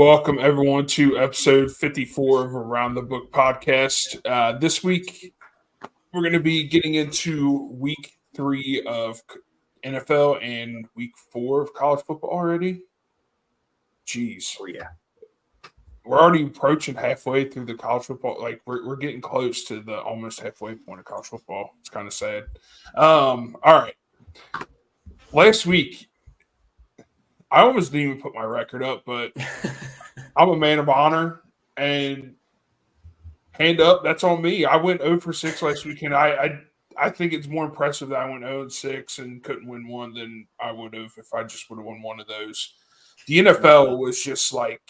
welcome everyone to episode 54 of Around the Book podcast. This week, we're going to be getting into week 3 of NFL and week 4 of college football already. Jeez. Oh, yeah. We're already approaching halfway through the college football. Like, we're getting close to the almost halfway point of college football. It's kind of sad. All right. Last week, I almost didn't even put my record up, but I'm a man of honor, and hand up, that's on me. I went 0 for 6 last weekend. I think it's more impressive that I went 0 6 and couldn't win one than I would have if I just would have won one of those. The NFL was just like,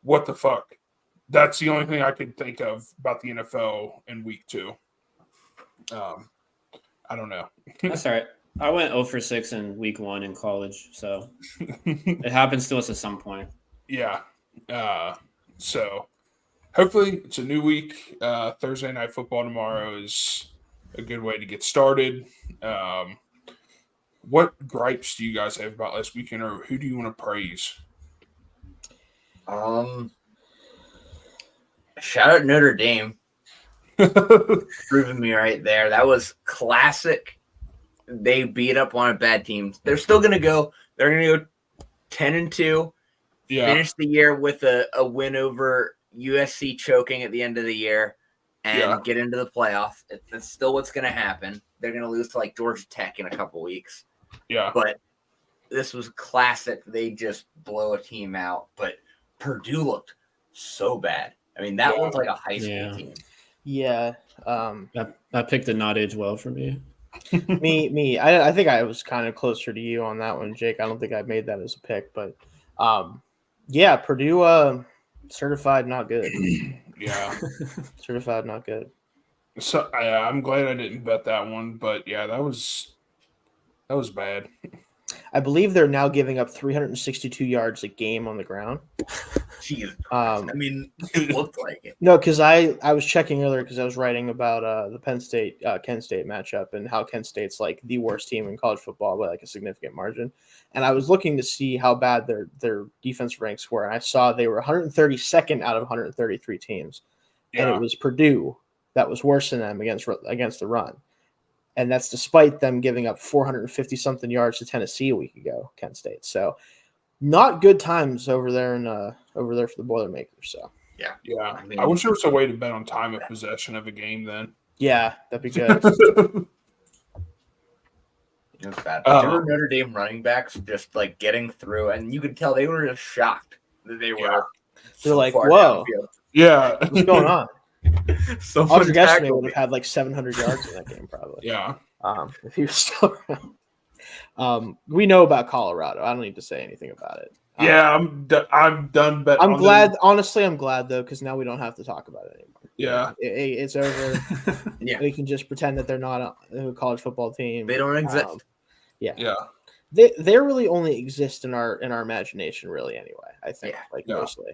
what the fuck? That's the only thing I could think of about the NFL in week 2. I don't know. That's all right. I went 0 for 6 in week 1 in college, so it happens to us at some point. Yeah. So hopefully it's a new week. Thursday night football tomorrow is a good way to get started. What gripes do you guys have about last weekend, or who do you want to praise? Shout out Notre Dame. Proving me right there. That was classic. They beat up on a bad team. They're still going to go. They're going to go 10-2. Yeah. Finish the year with a win over USC choking at the end of the year and get into the playoff. That's still what's going to happen. They're going to lose to like Georgia Tech in a couple weeks. Yeah. But this was classic. They just blow a team out. But Purdue looked so bad. I mean, that looked like a high school team. Yeah. That pick did not age well for me. Me. I think I was kind of closer to you on that one, Jake. I don't think I made that as a pick, but yeah, Purdue certified not good. Yeah. Certified not good. So I'm glad I didn't bet that one, but yeah, that was bad. I believe they're now giving up 362 yards a game on the ground. Jesus Christ. I mean, it looked like it. No, because I was checking earlier because I was writing about the Penn State Kent State matchup and how Kent State's like the worst team in college football by like a significant margin. And I was looking to see how bad their defense ranks were, and I saw they were 132nd out of 133 teams, and it was Purdue that was worse than them against the run. And that's despite them giving up 450-something yards to Tennessee a week ago, Kent State. So not good times over there for the Boilermakers. So yeah. I wish there was a way to bet on time of possession of a game then. Yeah, that'd be good. It was bad. There were Notre Dame running backs just like getting through, and you could tell they were just shocked that they were. They're like, whoa. Yeah. What's going on? So Audric Estimate would have had like 700 yards in that game, probably. Yeah. If he was still around. We know about Colorado. I don't need to say anything about it. Yeah, I'm done betting. I'm glad. Honestly, I'm glad though, because now we don't have to talk about it anymore. Yeah, it's over. Yeah, we can just pretend that they're not a college football team. They don't exist. Yeah. They really only exist in our imagination, really. Anyway, I think mostly.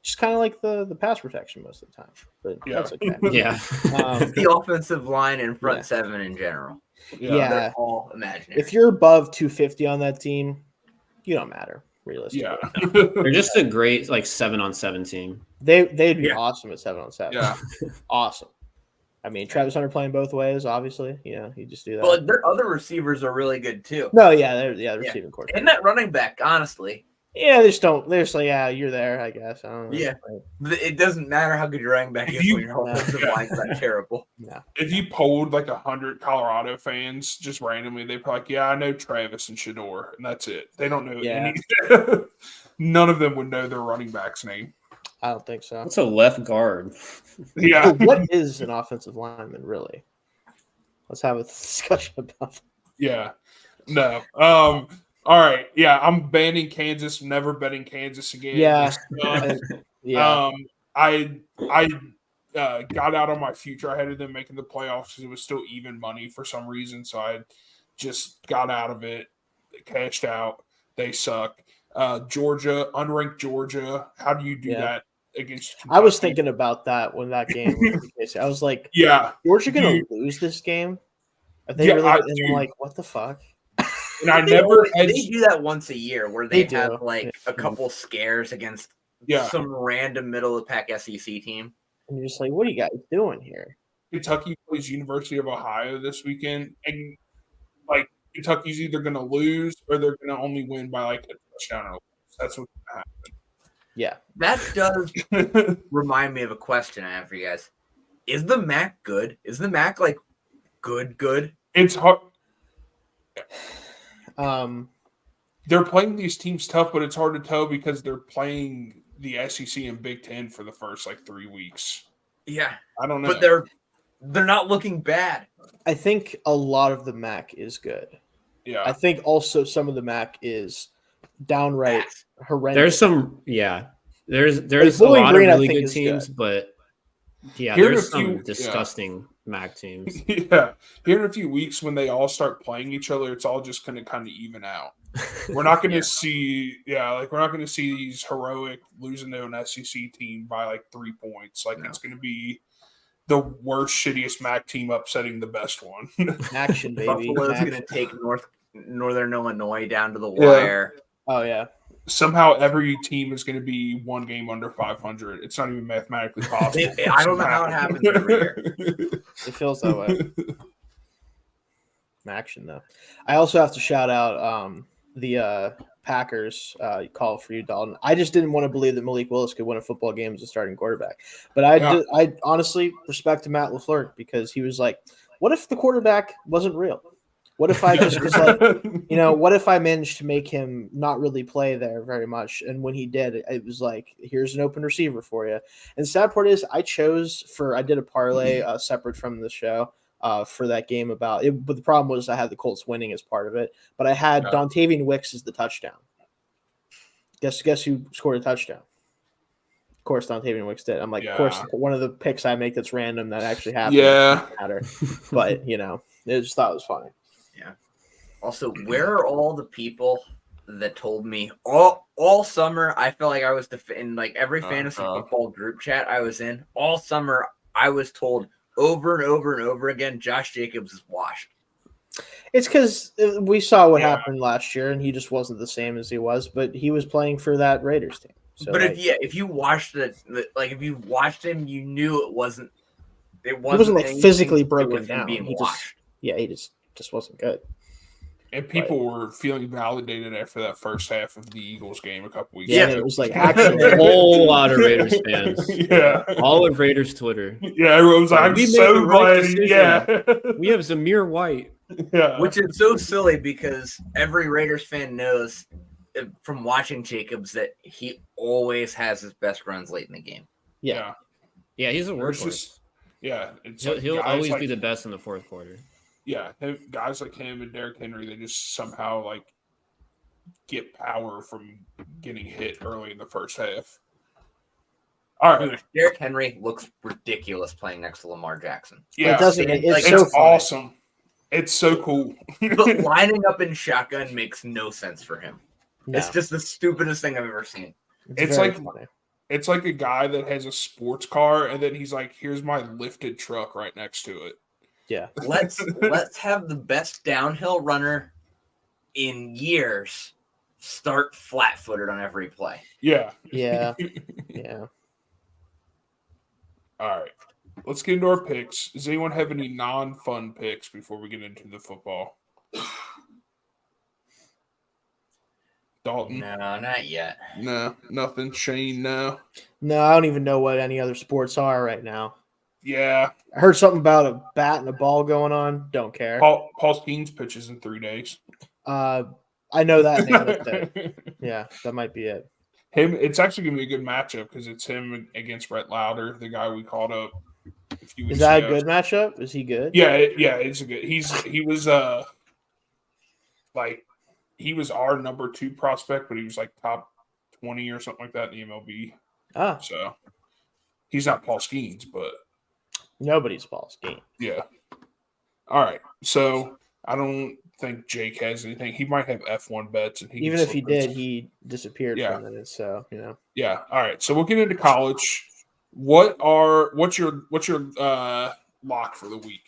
Just kind of like the pass protection most of the time, but that's okay. Yeah, the offensive line and front seven in general. Yeah, they're all imaginary. If you're above 250 on that team, you don't matter realistically. Yeah, they're just a great 7-on-7 team. They'd be awesome at 7-on-7. Yeah, awesome. I mean, Travis Hunter playing both ways, obviously. You just do that. Well, their other receivers are really good too. No, the receiving court. And that running back, honestly. Yeah, they just don't. They're just like, you're there, I guess. I don't know. Yeah, it doesn't matter how good your running back is when your offensive line's that terrible. Yeah. If you polled 100 Colorado fans just randomly, they'd probably like, I know Travis and Shedeur, and that's it. They don't know any. None of them would know their running back's name. I don't think so. What's a left guard? Yeah. What is an offensive lineman, really? Let's have a discussion about that. Yeah. No. All right. Yeah, I'm banning Kansas. Never betting Kansas again. Yeah. I got out on my future. I had them making the playoffs because it was still even money for some reason. So I just got out of it, cashed out. They suck. Georgia, unranked Georgia. How do you do that against Kentucky? I was thinking about that when that game was the case. I was like, Georgia going to lose this game? Are they really? And I'm like, what the fuck? and I never had. They do that once a year where they They have do. like a couple scares against Yeah, some random middle of the pack SEC team. And you're just like, what are you guys doing here? Kentucky plays University of Ohio this weekend, and like Kentucky's either going to lose or they're going to only win by like a touchdown or less. That's what's Yeah. That does going to happen. remind me of a question I have for you guys. Is the MAC good? Is the MAC like good? It's hard. Um, They're playing these teams tough, but it's hard to tell because they're playing the SEC and Big Ten for the first like 3 weeks. Yeah, I don't know, but they're not looking bad. I think a lot of the MAC is good. yeah. I think also some of the MAC is downright horrendous. There's some, there's Like, a Bowling lot Green, I of really think, good is teams, good. but yeah, Here in there's a few- some yeah. disgusting MAC teams. Yeah, here in a few weeks when they all start playing each other, it's all just going to kind of even out. We're not going to see, we're not going to see these heroic losing to an SEC team by like 3 points. Like No. it's going to be the worst, shittiest MAC team upsetting the best one. action, baby. Buffalo's Action. going to take Northern Illinois down to the Yeah. wire. Oh yeah. Somehow every team is going to be one game under 500. It's not even mathematically possible. I don't know how it happens every year. It feels that way. Action though. I also have to shout out the Packers call for you, Dalton. I just didn't want to believe that Malik Willis could win a football game as a starting quarterback. But I honestly respect to Matt LaFleur because he was like, what if the quarterback wasn't real? What if I just was like, what if I managed to make him not really play there very much? And when he did, it was like, here's an open receiver for you. And the sad part is I did a parlay separate from the show for that game about it. But the problem was I had the Colts winning as part of it. But I had Dontavian Wicks as the touchdown. Guess who scored a touchdown? Of course, Dontavian Wicks did. I'm like, of course, one of the picks I make that's random that actually happened. Doesn't matter. But, I just thought it was funny. Also, where are all the people that told me all summer? I felt like I was in like every fantasy football group chat I was in all summer. I was told over and over and over again, Josh Jacobs is washed. It's because we saw what happened last year, and he just wasn't the same as he was. But he was playing for that Raiders team. So but if you watched if you watched him, you knew it wasn't. He wasn't like physically broken down. Being He washed. he just wasn't good. And people were feeling validated after that first half of the Eagles game a couple weeks Yeah, ago. it was like actually A whole lot of Raiders fans. Yeah. All of Raiders Twitter. Yeah, everyone was like, I'm We made so the right glad. decision. Yeah. We have Zamir White. Yeah. Which is so silly because every Raiders fan knows from watching Jacobs that he always has his best runs late in the game. Yeah. Yeah, he's a There's workhorse. just, it's He'll like guys always like, be the best in the fourth quarter. Yeah, guys like him and Derrick Henry, they just somehow like get power from getting hit early in the first half. All right. Derrick Henry looks ridiculous playing next to Lamar Jackson. Yeah. It doesn't. Like, It's It's so funny. awesome. It's so cool. But lining up in shotgun makes no sense for him. No, It's just the stupidest thing I've ever seen. it's very like- funny. It's like a guy that has a sports car and then he's like, here's my lifted truck right next to it. Yeah. Let's have the best downhill runner in years start flat-footed on every play. Yeah. Yeah. Yeah. All right. Let's get into our picks. Does anyone have any non-fun picks before we get into the football? Dalton? No, not yet. No, nothing. Shane? No. No, I don't even know what any other sports are right now. Yeah. I heard something about a bat and a ball going on. Don't care. Paul Skeens pitches in 3 days. I know that name. That's it. Yeah, that might be it. It's actually going to be a good matchup because it's him against Brett Lauder, the guy we called up a few weeks Is that ago. a good matchup? Is he good? Yeah, it's a good. He was our number 2 prospect, but he was like top 20 or something like that in the MLB. Ah, So he's not Paul Skeens, but nobody's Paul Skeen. yeah. All right. So I don't think Jake has anything. He might have F1 bets, and Even if he did, he disappeared Yeah. from it. So Yeah. All right. So we'll get into college. What's your lock for the week?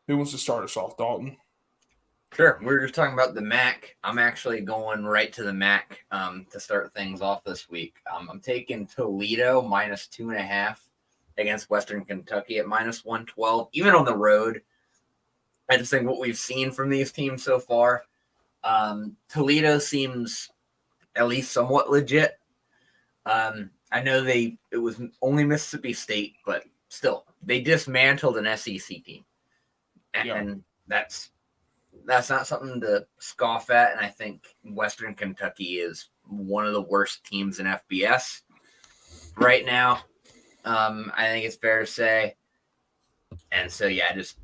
Who wants to start us off, Dalton? Sure. We were just talking about the MAC. I'm actually going right to the MAC to start things off this week. I'm taking Toledo minus 2.5 against Western Kentucky at minus 112, even on the road. I just think what we've seen from these teams so far, Toledo seems at least somewhat legit. I know it was only Mississippi State, but still, they dismantled an SEC team. And that's not something to scoff at. And I think Western Kentucky is one of the worst teams in FBS right now. I think it's fair to say. And so, yeah, just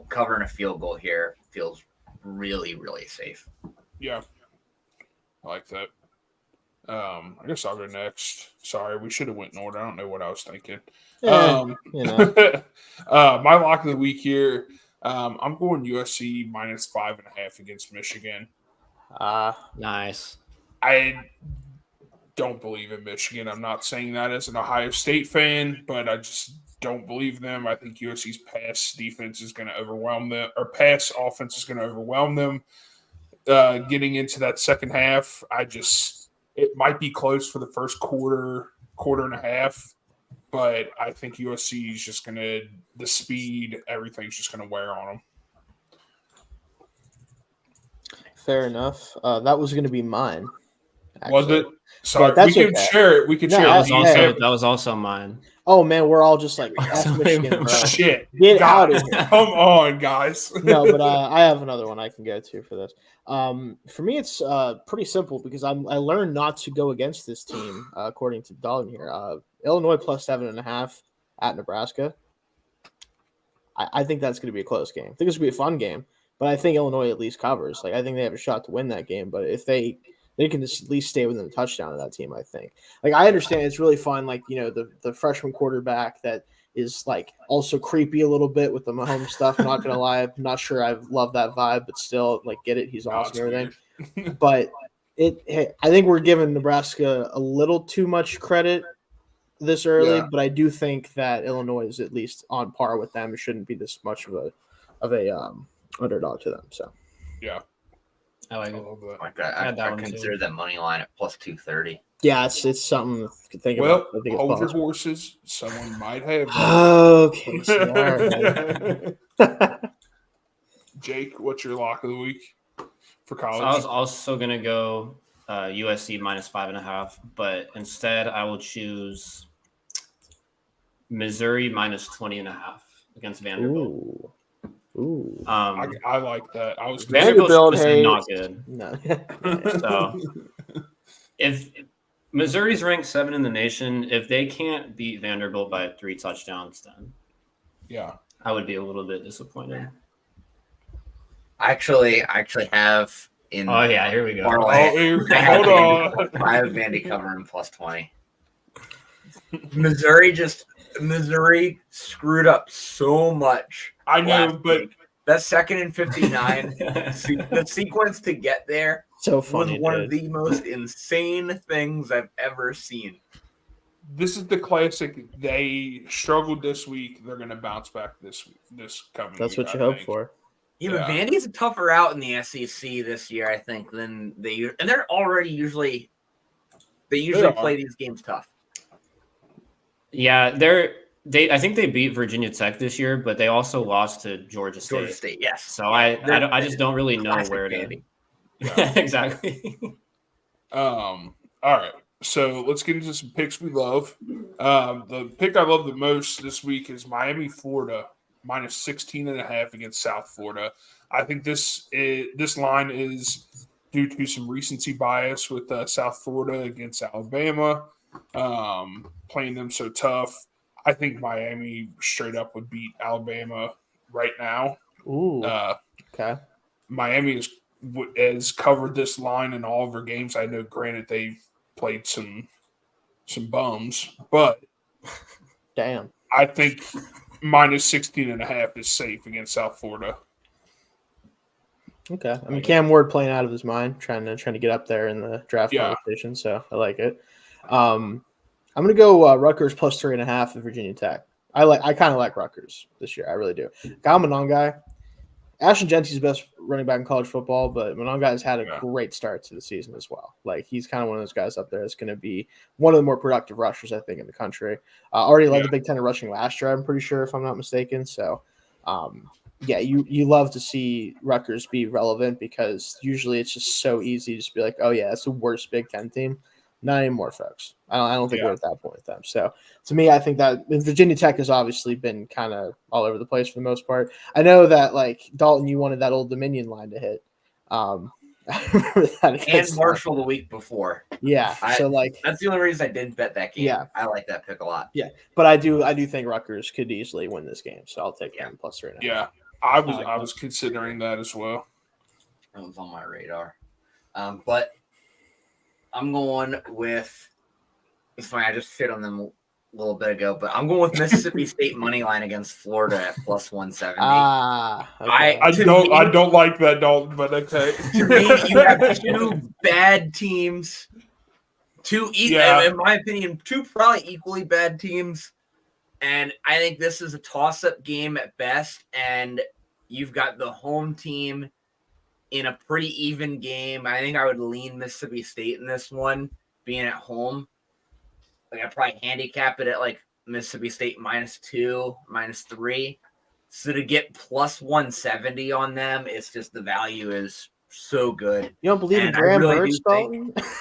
covering a field goal here feels really, really safe. Yeah, I like that. I guess I'll go next. Sorry, we should have went in order. I don't know what I was thinking. Yeah, My lock of the week here. I'm going USC minus 5.5 against Michigan. Nice. I don't believe in Michigan. I'm not saying that as an Ohio State fan, but I just don't believe them. I think USC's pass defense is going to overwhelm them, or pass offense is going to overwhelm them. Getting into that second half, it might be close for the first quarter and a half, but I think USC is just going to, the speed, everything's just going to wear on them. fair enough. That was going to be mine. Was actually. it? Sorry, that's we can okay. share it. We can No, share That it. was also mine. Oh man, we're all just like F Michigan, bro. Shit. Get out Guys, of here. come on, guys. No, but I have another one I can go to for this. For me, it's pretty simple because I learned not to go against this team, according to Dalton here. Illinois plus 7.5 at Nebraska. I think that's going to be a close game. I think it's going to be a fun game, but I think Illinois at least covers. Like I think they have a shot to win that game, but if they can just at least stay within the touchdown of that team, I think. Like I understand it's really fun, like the freshman quarterback that is like also creepy a little bit with the Mahomes stuff. I'm not gonna lie, I'm not sure I love that vibe, but still like get it. He's awesome and everything. But I think we're giving Nebraska a little too much credit this early, but I do think that Illinois is at least on par with them. It shouldn't be this much of a underdog to them. So Yeah. I like I it. love that. Like I had that I one too. consider that money line at plus 230. yeah, it's something to think Well, about. I think it's hold your possible. horses. Someone might have Okay, so, all right. Jake, what's your lock of the week for So college? I was also gonna go USC minus 5.5, but instead I will choose Missouri minus 20.5 against Vanderbilt. Ooh. I like that. I was Vanderbilt's Vanderbilt, just not good. No. So if Missouri's ranked 7 in the nation, if they can't beat Vanderbilt by 3 touchdowns, then yeah. I would be a little bit disappointed. I actually have in Oh yeah, here we go. parlay. Hold on. I have Vandy covering plus 20. Missouri screwed up so much. I know, last but week. That 2nd and 59, the sequence to get there So was funny. one of dude. the most insane things I've ever seen. this is the classic. They struggled this week. They're going to bounce back this coming That's week, what you I hope think. for. Yeah, but Yeah. Vandy's a tougher out in the SEC this year, I think, than and they're already usually are. play these games tough. Yeah, I think they beat Virginia Tech this year, but they also lost to Georgia State. Georgia State, yes. So I just don't really know Classic where to. Vandy. Yeah. Exactly. All right. So let's get into some picks we love. The pick I love the most this week is Miami, Florida, minus 16.5 against South Florida. I think this line is due to some recency bias with South Florida against Alabama, playing them so tough. I think Miami straight up would beat Alabama right now. Ooh. Okay. Miami has covered this line in all of their games. I know, granted, they've played some bums, but Damn. I think minus 16.5 is safe against South Florida. Okay. I mean, Cam Ward playing out of his mind, trying to get up there in the draft Yeah. conversation. So I like it. I'm gonna go Rutgers plus 3.5 at Virginia Tech. I kind of like Rutgers this year. I really do. Kyle Monangai, Ashton Genty's the best running back in college football, but Mononga's had a Yeah. great start to the season as well. Like he's kind of one of those guys up there that's going to be one of the more productive rushers, I think, in the country. Already led the Big Ten in rushing last year, I'm pretty sure, if I'm not mistaken. So, yeah, you love to see Rutgers be relevant because usually it's just so easy to just be like, oh yeah, that's the worst Big Ten team. Not anymore, folks. I don't think we're at that point with them. So to me, I think that Virginia Tech has obviously been kind of all over the place for the most part. I know that like Dalton, you wanted that Old Dominion line to hit. I remember that And against Marshall the week before. Yeah. So like That's the only reason I didn't bet that game. Yeah. I like that pick a lot. but I do think Rutgers could easily win this game. So I'll take them plus 3.5. Yeah, I was considering that as well. It was on my radar. But I'm going with – it's funny, I just shit on them a little bit ago, but I'm going with Mississippi State money line against Florida at plus 170. Okay. I don't like that, Dalton, but okay. To me, you have two bad teams. In my opinion, two probably equally bad teams. And I think this is a toss-up game at best. And you've got the home team in a pretty even game. I think I would lean Mississippi State in this one, being at home. Like I'd probably handicap it at like Mississippi State -2, -3. So to get plus 170 on them, it's just the value is so good. You don't believe in And I Graham really Mertz, do think- Dalton?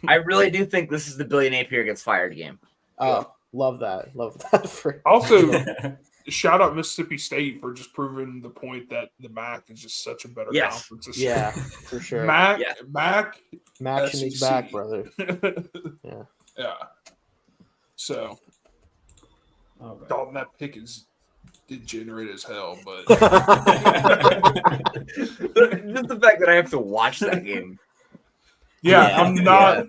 I really do think this is the Billy Napier gets fired game. Oh, love that. Love that. For Also, shout out Mississippi State for just proving the point that the MAC is just such a better Yes. conference. This yeah, year. for sure. MAC, Yeah. MAC, Maction is SEC. back, brother. Yeah. Yeah. So, All right. Dalton, that pick is degenerate as hell, but Just the fact that I have to watch that game. yeah, Yeah. I'm not.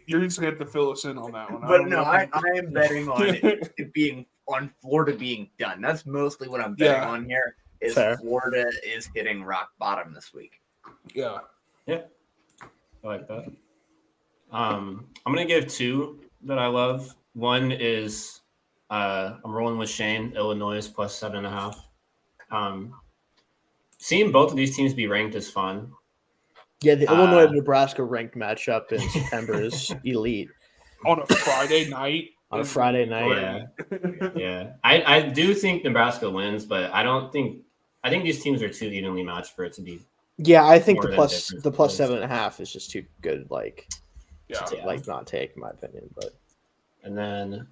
You're just gonna have to fill us in on that one. But no, I am betting on it being on Florida being done. That's mostly what I'm betting on here. Is Fair. Florida is hitting rock bottom this week. Yeah. I like that. I'm gonna give two that I love. One is I'm rolling with Shane, Illinois plus 7.5. Seeing both of these teams be ranked is fun. Yeah, the Illinois Nebraska ranked matchup in September is elite On a Friday night. on a Friday night. Yeah. I do think Nebraska wins, but I think these teams are too evenly matched for it to be. Yeah, I think More the than plus difference the plus points. 7.5 is just too good. Like, Yeah. to, like not take, in my opinion. But And then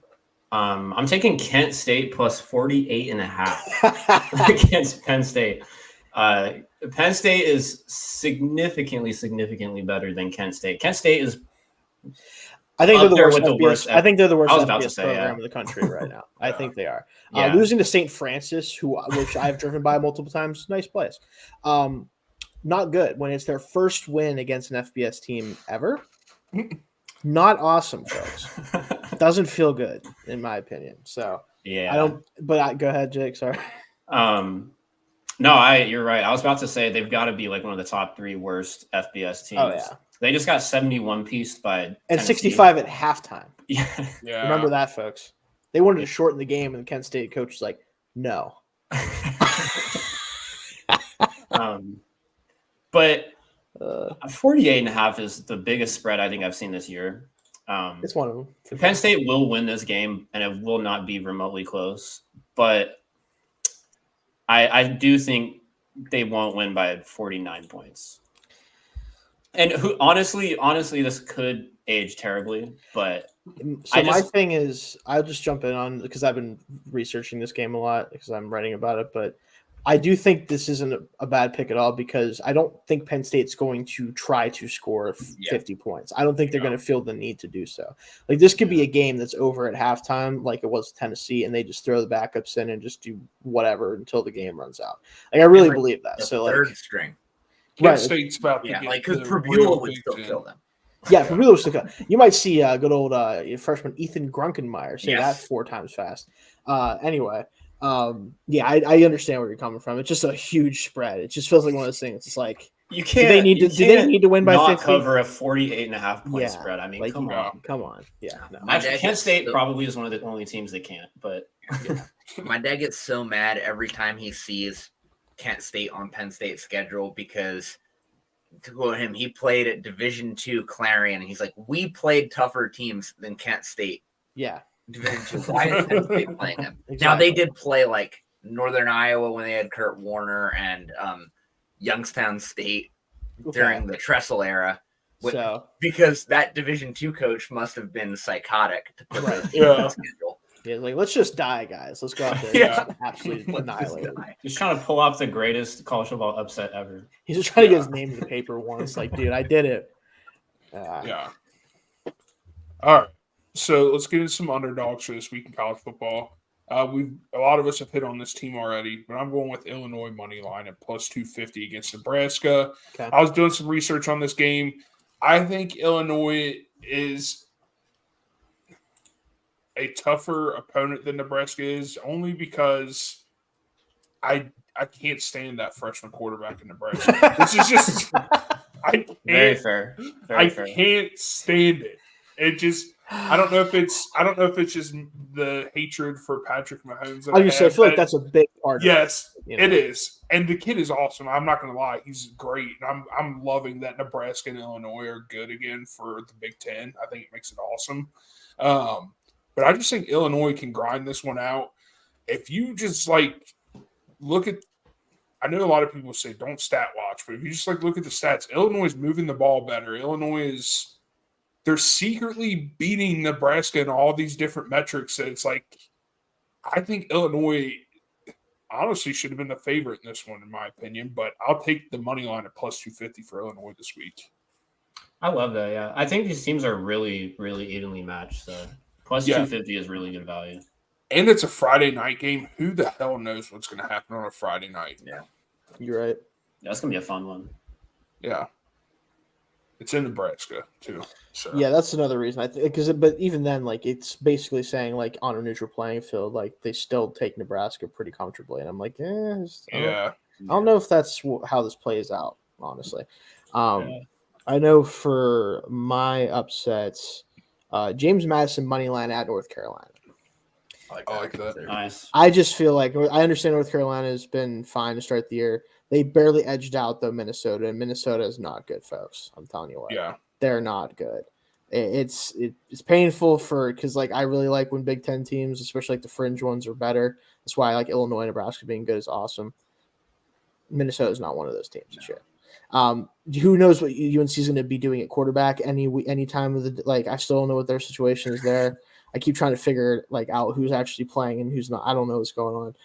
I'm taking Kent State plus 48.5 against Penn State. Penn State is significantly better than Kent State. Kent State is I think Up they're the there worst. with the FBS, worst I think they're the worst I was about to FBS say, program yeah. in the country right now. I think they are. Yeah. Losing to St. Francis, which I've driven by multiple times, nice place. Not good when it's their first win against an FBS team ever. Not awesome, folks. Doesn't feel good, in my opinion. So yeah. I don't. But go ahead, Jake. Sorry. No, you're right. I was about to say they've got to be like one of the top 3 worst FBS teams. Oh yeah, They just got 71 pieced by and Tennessee. 65 at halftime. Yeah. Yeah. Remember that, folks. They wanted to shorten the game, and the Kent State coach was like, "No." But 48.5 is the biggest spread I think I've seen this year. It's one of them. Penn State will win this game, and it will not be remotely close. But I do think they won't win by 49 points. And honestly, this could age terribly. But So my thing is, I'll just jump in on because I've been researching this game a lot because I'm writing about it. But I do think this isn't a bad pick at all because I don't think Penn State's going to try to score 50 points. I don't think they're going to feel the need to do so. Like this could be a game that's over at halftime, like it was Tennessee, and they just throw the backups in and just do whatever until the game runs out. Like I really believe that. The So like, third string. Kent right. State's about to Yeah, get like because the Purdue real would Big still Ten. kill them. Yeah, for real, you might see good old freshman Ethan Grunkenmeyer say Yes. that 4 times fast. Anyway, yeah, I understand where you're coming from. It's just a huge spread. It just feels like one of those things. It's like, you do can't. they need to win by not 50? cover a 48.5 point Yeah, spread? I mean, like, come on. come on. Yeah, no. My Actually, dad Kent gets State so- probably is one of the only teams that can't. But My dad gets so mad every time he sees Kent State on Penn State's schedule because, to quote him, he played at Division II Clarion. And he's like, we played tougher teams than Kent State. Yeah. Division II. Why is Penn State playing them? Exactly. Now, they did play like Northern Iowa when they had Kurt Warner and Youngstown State during the Tressel era. Because that Division II coach must have been psychotic to put Right. this team on the schedule. Yeah, like, let's just die, guys. Let's go out there and just absolutely annihilate it. He's trying to pull off the greatest college football upset ever. He's just trying to get his name in the paper once. Like, dude, I did it. Yeah. All right. So let's get into some underdogs for this week in college football. A lot of us have hit on this team already, but I'm going with Illinois money line at plus 250 against Nebraska. Okay. I was doing some research on this game. I think Illinois is a tougher opponent than Nebraska is, only because I can't stand that freshman quarterback in Nebraska. This is just Very fair. Very fair. can't stand it. It just I don't know if it's just the hatred for Patrick Mahomes. I was gonna say, I feel like that's a big part. Yes, of it, it is, and the kid is awesome. I'm not gonna lie, he's great. I'm loving that Nebraska and Illinois are good again for the Big Ten. I think it makes it awesome. But I just think Illinois can grind this one out. If you just like look at, I know a lot of people say don't stat watch, but if you just like look at the stats, Illinois is moving the ball better. They're secretly beating Nebraska in all these different metrics. That it's like, I think Illinois honestly should have been the favorite in this one, in my opinion. But I'll take the money line at plus 250 for Illinois this week. I love that. Yeah, I think these teams are really, really evenly matched. So plus 250 is really good value. And it's a Friday night game. Who the hell knows what's going to happen on a Friday night? Yeah, you're right. Yeah, that's gonna be a fun one. Yeah. It's in Nebraska too. So Yeah, that's another reason I think but even then, like it's basically saying like on a neutral playing field, like they still take Nebraska pretty comfortably, and I'm like, I don't know if that's how this plays out, honestly. I know for my upsets, James Madison money line at North Carolina. I like that. Nice. I just feel like I understand North Carolina has been fine to start the year. They barely edged out though Minnesota, and Minnesota is not good, folks. I'm telling you what. Yeah. They're not good. It's painful because like I really like when Big Ten teams, especially like the fringe ones, are better. That's why I like Illinois, Nebraska being good is awesome. Minnesota is not one of those teams this year. Who knows what UNC is going to be doing at quarterback any time of the like? I still don't know what their situation is there. I keep trying to figure like out who's actually playing and who's not. I don't know what's going on.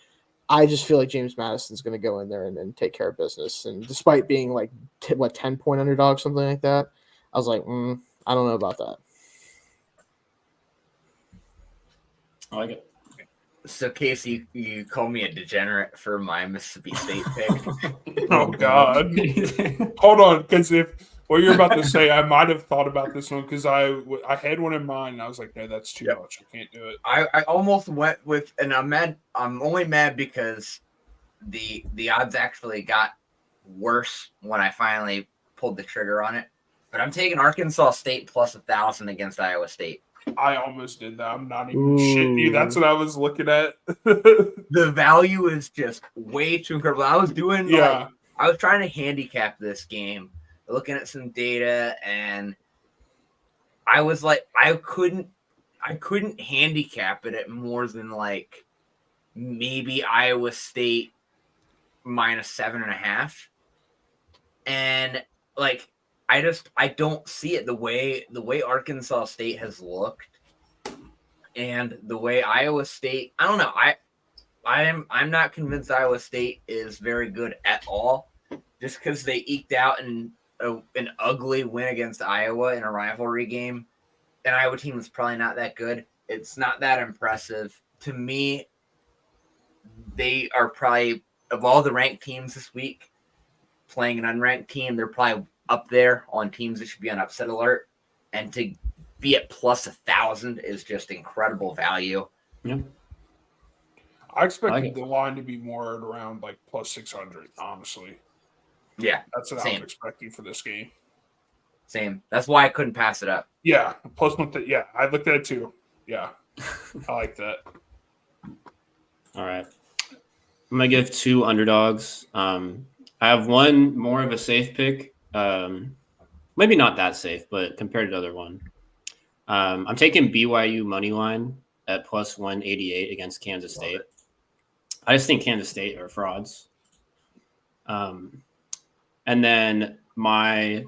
I just feel like James Madison's going to go in there and take care of business. And despite being like 10-point underdog, something like that, I was like, I don't know about that. I like it. So, Casey, you call me a degenerate for my Mississippi State pick. Oh God! Hold on, because if what you're about to say, I might have thought about this one because I had one in mind. And I was like, no, that's too much. I can't do it. I almost went with, and I'm mad. I'm only mad because the odds actually got worse when I finally pulled the trigger on it. But I'm taking Arkansas State plus 1,000 against Iowa State. I almost did that. I'm not even shitting you. That's what I was looking at. The value is just way too incredible. I was doing, I was trying to handicap this game, looking at some data, and I was like, I couldn't handicap it at more than like maybe Iowa State minus 7.5, and like. I don't see it the way Arkansas State has looked, and the way Iowa State. I don't know. I'm not convinced Iowa State is very good at all, just because they eked out an ugly win against Iowa in a rivalry game. An Iowa team is probably not that good. It's not that impressive to me. They are probably, of all the ranked teams this week, playing an unranked team. They're probably up there on teams that should be on upset alert, and to be at plus 1,000 is just incredible value. Yeah. I expected the line to be more at around like plus 600, honestly. Yeah. That's what I was expecting for this game. Same. That's why I couldn't pass it up. Yeah. Plus one. Yeah. I looked at it too. Yeah. I like that. All right. I'm gonna give 2 underdogs. I have one more of a safe pick. Maybe not that safe, but compared to the other one, I'm taking BYU money line at plus 188 against Kansas State. I just think Kansas State are frauds. And then my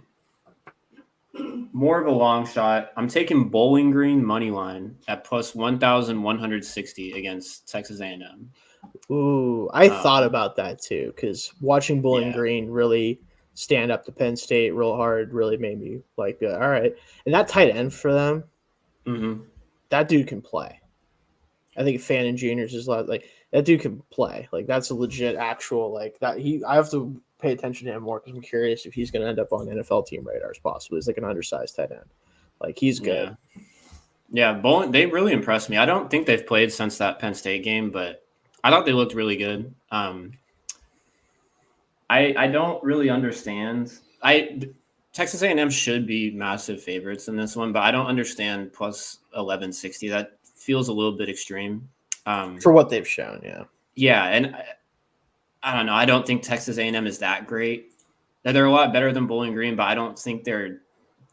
more of a long shot, I'm taking Bowling Green money line at plus 1,160 against Texas A&M. Ooh, I thought about that too, because watching Bowling Yeah. Green really stand up to Penn State real hard really made me like, all right. And that tight end for them, Mm-hmm. that dude can play. I think Fannin Jr.'s is like that dude can play. Like that's a legit actual like that. I have to pay attention to him more because I'm curious if he's going to end up on NFL team radars possibly. He's like an undersized tight end. Like he's good. Yeah, Bowling, they really impressed me. I don't think they've played since that Penn State game, but I thought they looked really good. I don't really understand. Texas A&M should be massive favorites in this one, but I don't understand plus 1160. That feels a little bit extreme. For what they've shown, yeah. Yeah, and I don't know. I don't think Texas A&M is that great. They're a lot better than Bowling Green, but I don't think they're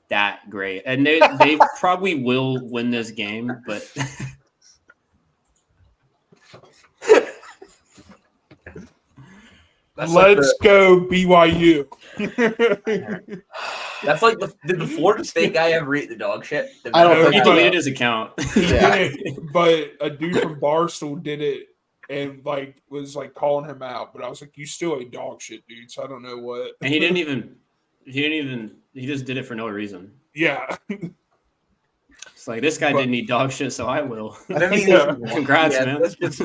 that great. And they probably will win this game, but Let's go BYU. That's like did the Florida State guy ever eat the dog shit? I don't he think deleted his account. Yeah. But a dude from Barstool did it and like was like calling him out. But I was like, you still a dog shit, dude. So I don't know what. And he just did it for no reason. Yeah. It's like this guy didn't eat dog shit, so I will. I mean, Congrats, yeah, man. that's just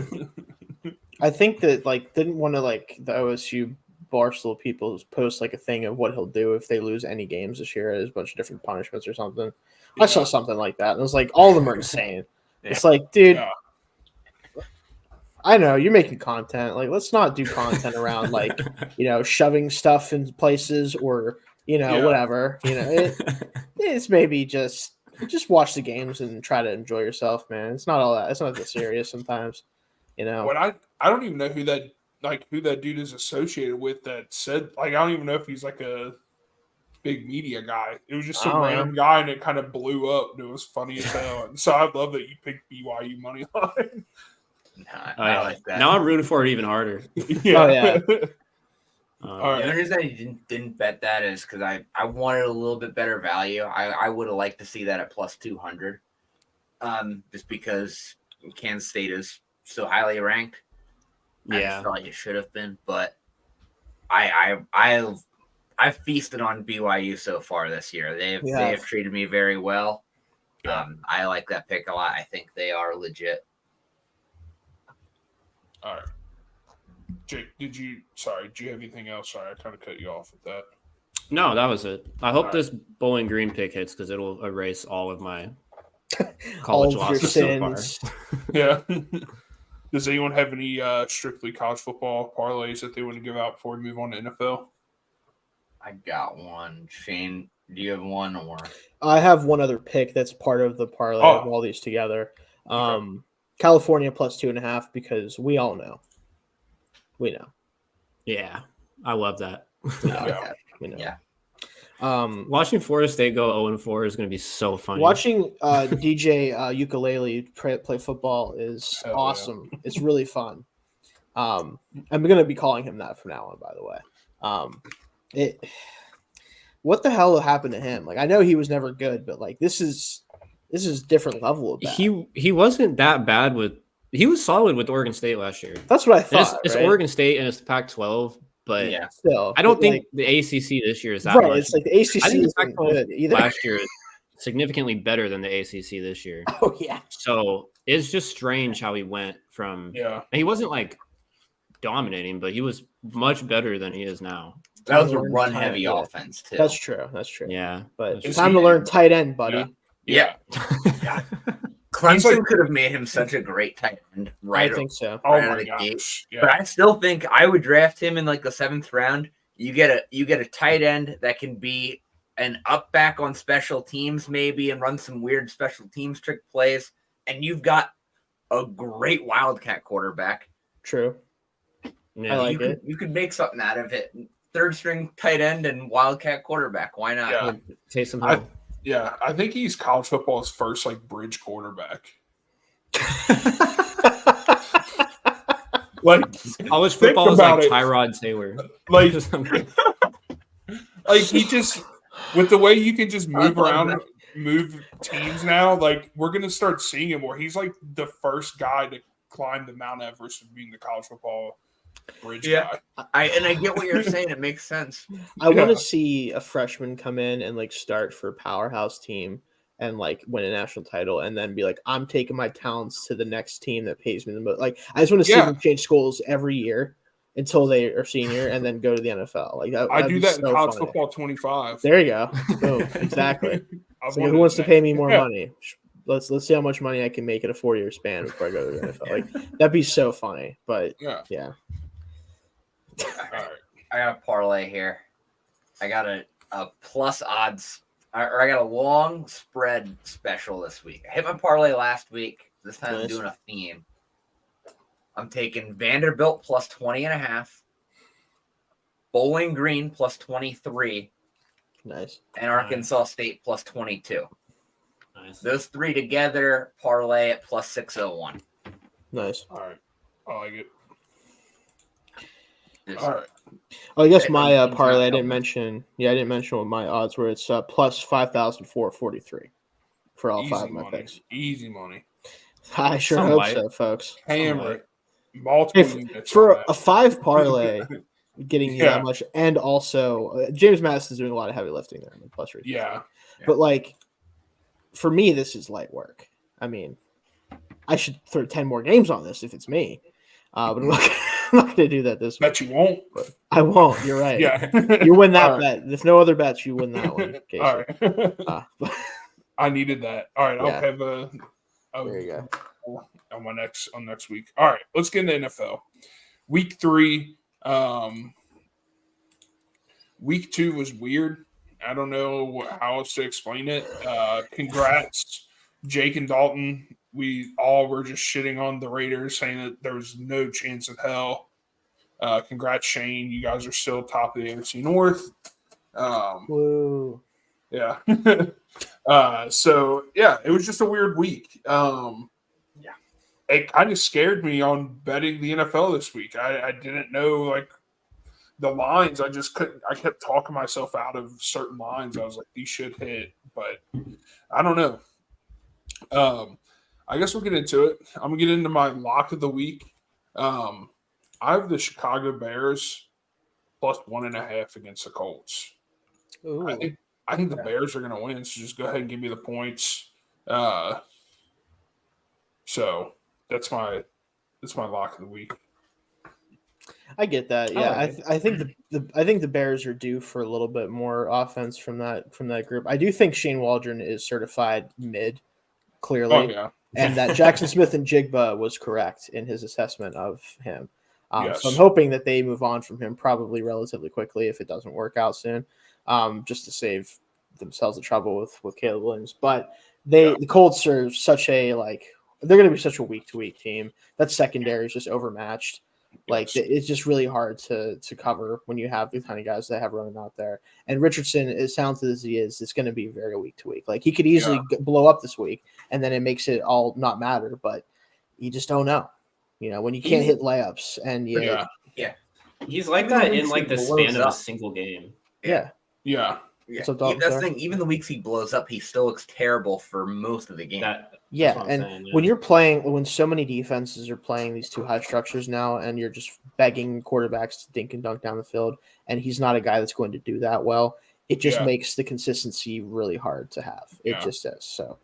I think that like didn't one of like the OSU Barstool people post like a thing of what he'll do if they lose any games this year. There's a bunch of different punishments or something. I saw something like that, and it was like all of them are insane. Yeah. It's like, dude, Yeah. I know you're making content. Like, let's not do content around like shoving stuff in places or Yeah. whatever. It's maybe just watch the games and try to enjoy yourself, man. It's not all that. It's not that serious sometimes. What I don't even know who that dude is associated with that said like I don't even know if he's like a big media guy. It was just some random guy and it kind of blew up and it was funny as hell. And so I love that you picked BYU money line. I like that. Now I'm rooting for it even harder. Yeah. Oh, yeah. All The right. only reason I didn't bet that is because I wanted a little bit better value. I would have liked to see that at plus 200, just because Kansas State is so highly ranked. I just felt like it should have been, but I've feasted on BYU so far this year. They have treated me very well. I like that pick a lot. I think they are legit. All right. Jake, did you have anything else? Sorry, I kind of cut you off with that. No, that was it. I hope All this Bowling Green pick hits because it'll erase all of my All college of your losses so far. sins. Yeah. Does anyone have any strictly college football parlays that they want to give out before we move on to NFL? I got one. Shane, do you have one or? I have one other pick that's part of the parlay of all these together. California plus 2.5 because we all know. We know. Yeah, I love that. We know. Yeah. We know. Yeah. Watching Florida State go 0-4 is going to be so funny. Watching DJ Ukulele play football is Hell yeah. awesome. It's really fun. I'm going to be calling him that from now on, by the way. What the hell happened to him? Like, I know he was never good, but like this is different level of bad. He wasn't that bad he was solid with Oregon State last year. That's what I And thought. it's right? Oregon State and it's the Pac-12, but Yeah. Still, I don't but, think like, the ACC this year is that right. much. It's like the ACC I think the isn't Pac-12 good either. last year is significantly better than the ACC this year. Oh yeah. So it's just strange how he went from. Yeah. He wasn't like dominating, but he was much better than he is now. That was a run-heavy offense too. That's true. That's true. Yeah, But that's it's true. time to learn tight end, buddy. Yeah. Yeah. He's Clemson like- could have made him such a great tight end, right? I think so. Oh Right out my of the gate. gosh. Yeah. But I still think I would draft him in like the 7th round. You get a tight end that can be an up back on special teams maybe and run some weird special teams trick plays, and you've got a great Wildcat quarterback. True. Yeah. I like it. You could make something out of it. Third string tight end and Wildcat quarterback. Why not? Yeah. Taysom I- Hill. Yeah, I think he's college football's first like bridge quarterback. Like College think football is about like it. Tyrod Taylor. Like like he just with the way you can just move love around, that. move teams now. Like we're gonna start seeing him where he's like the first guy to climb the Mount Everest of being the college football bridge Yeah. guy. I get what you're saying. It makes sense. I want Yeah. to see a freshman come in and like start for a powerhouse team and like win a national title and then be like, I'm taking my talents to the next team that pays me the most. Like I just want to see Yeah. them change schools every year until they are senior and then go to the NFL. Like I that'd do be that in so college funny. football 25. There you go. Boom. Exactly. I It's like, wanted who wants to that. pay me more Yeah. money? Let's see how much money I can make in a 4-year span before I go to the NFL. Like that'd be so funny. But Yeah. yeah. All right. I got a parlay here. I got a plus odds, or I got a long spread special this week. I hit my parlay last week. This time I'm Nice. doing a theme. I'm taking Vanderbilt plus 20.5, Bowling Green plus 23, Nice. and Arkansas State plus 22. Nice. Those three together parlay at plus 601. Nice. All right. I like it. Just- All right. Well, I guess Yeah, my everything's parlay not I didn't covered. mention. Yeah, I didn't mention what my odds were. It's plus 5,443 for all Easy five of my money. picks. Easy money. I sure Some hope light. so, folks. Hammer Somewhat. it. Multiple If units for on a 5 parlay, getting you Yeah. that much, and also James Madison's doing a lot of heavy lifting there in the plus rate. Yeah. But like, for me, this is light work. I mean, I should throw 10 more games on this if it's me, but I'm not, I'm not going to do that this week. Bet you won't. I won't. You're right. Yeah. You win that All right. bet. If no other bets, you win that one. Casey. All right. But I needed that. All right. I'll Yeah. have a there you go. on my next week. All right. Let's get into NFL. Week 3. Week 2 was weird. I don't know how else to explain it. Congrats, Jake and Dalton. We all were just shitting on the Raiders, saying that there was no chance in hell. Congrats, Shane. You guys are still top of the NFC North. Woo. Yeah. So yeah, it was just a weird week. It kind of scared me on betting the NFL this week. I didn't know like the lines. I just couldn't. I kept talking myself out of certain lines. I was like, these should hit, but I don't know. I guess we'll get into it. I'm gonna get into my lock of the week. I have the Chicago Bears plus 1.5 against the Colts. Ooh. I think the Bears are going to win, so just go ahead and give me the points. So that's my lock of the week. I get that. I Yeah, like I think I think the Bears are due for a little bit more offense from that group. I do think Shane Waldron is certified mid, clearly, Oh yeah, and that Jackson Smith and Jigba was correct in his assessment of him. Yes. So I'm hoping that they move on from him probably relatively quickly if it doesn't work out soon, just to save themselves the trouble with Caleb Williams. But the Colts are such a they're going to be such a week-to-week team. That secondary is just overmatched. Like Yes. it's just really hard to cover when you have the kind of guys that have running out there. And Richardson, as talented as he is, it's going to be very week to week. Like he could easily blow up this week, and then it makes it all not matter. But you just don't know. You know, when you can't hit layups and yeah, He's like Even the that in weeks like he the blows span of a up. single game. yeah. yeah. Yeah, So Dalton, that's the sorry? thing. Even the weeks he blows up, he still looks terrible for most of the game. Yeah, what I'm and saying, yeah. when when so many defenses are playing these two high structures now, and you're just begging quarterbacks to dink and dunk down the field, and he's not a guy that's going to do that well, it just Yeah. makes the consistency really hard to have. It Yeah. just is. So,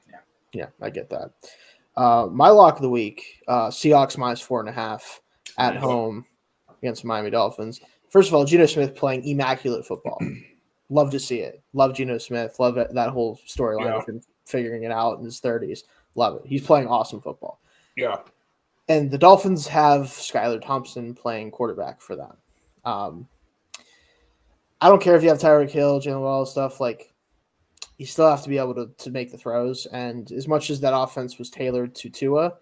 Yeah. yeah, I get that. My lock of the week: Seahawks minus 4.5 at Nice. home against Miami Dolphins. First of all, Geno Smith playing immaculate football. Love to see it. Love Geno Smith. Love that whole storyline Yeah. of him figuring it out in his 30s. Love it. He's playing awesome football. Yeah. And the Dolphins have Skylar Thompson playing quarterback for them. I don't care if you have Tyreek Hill, Jalen Waddle, stuff like you still have to be able to make the throws. And as much as that offense was tailored to Tua,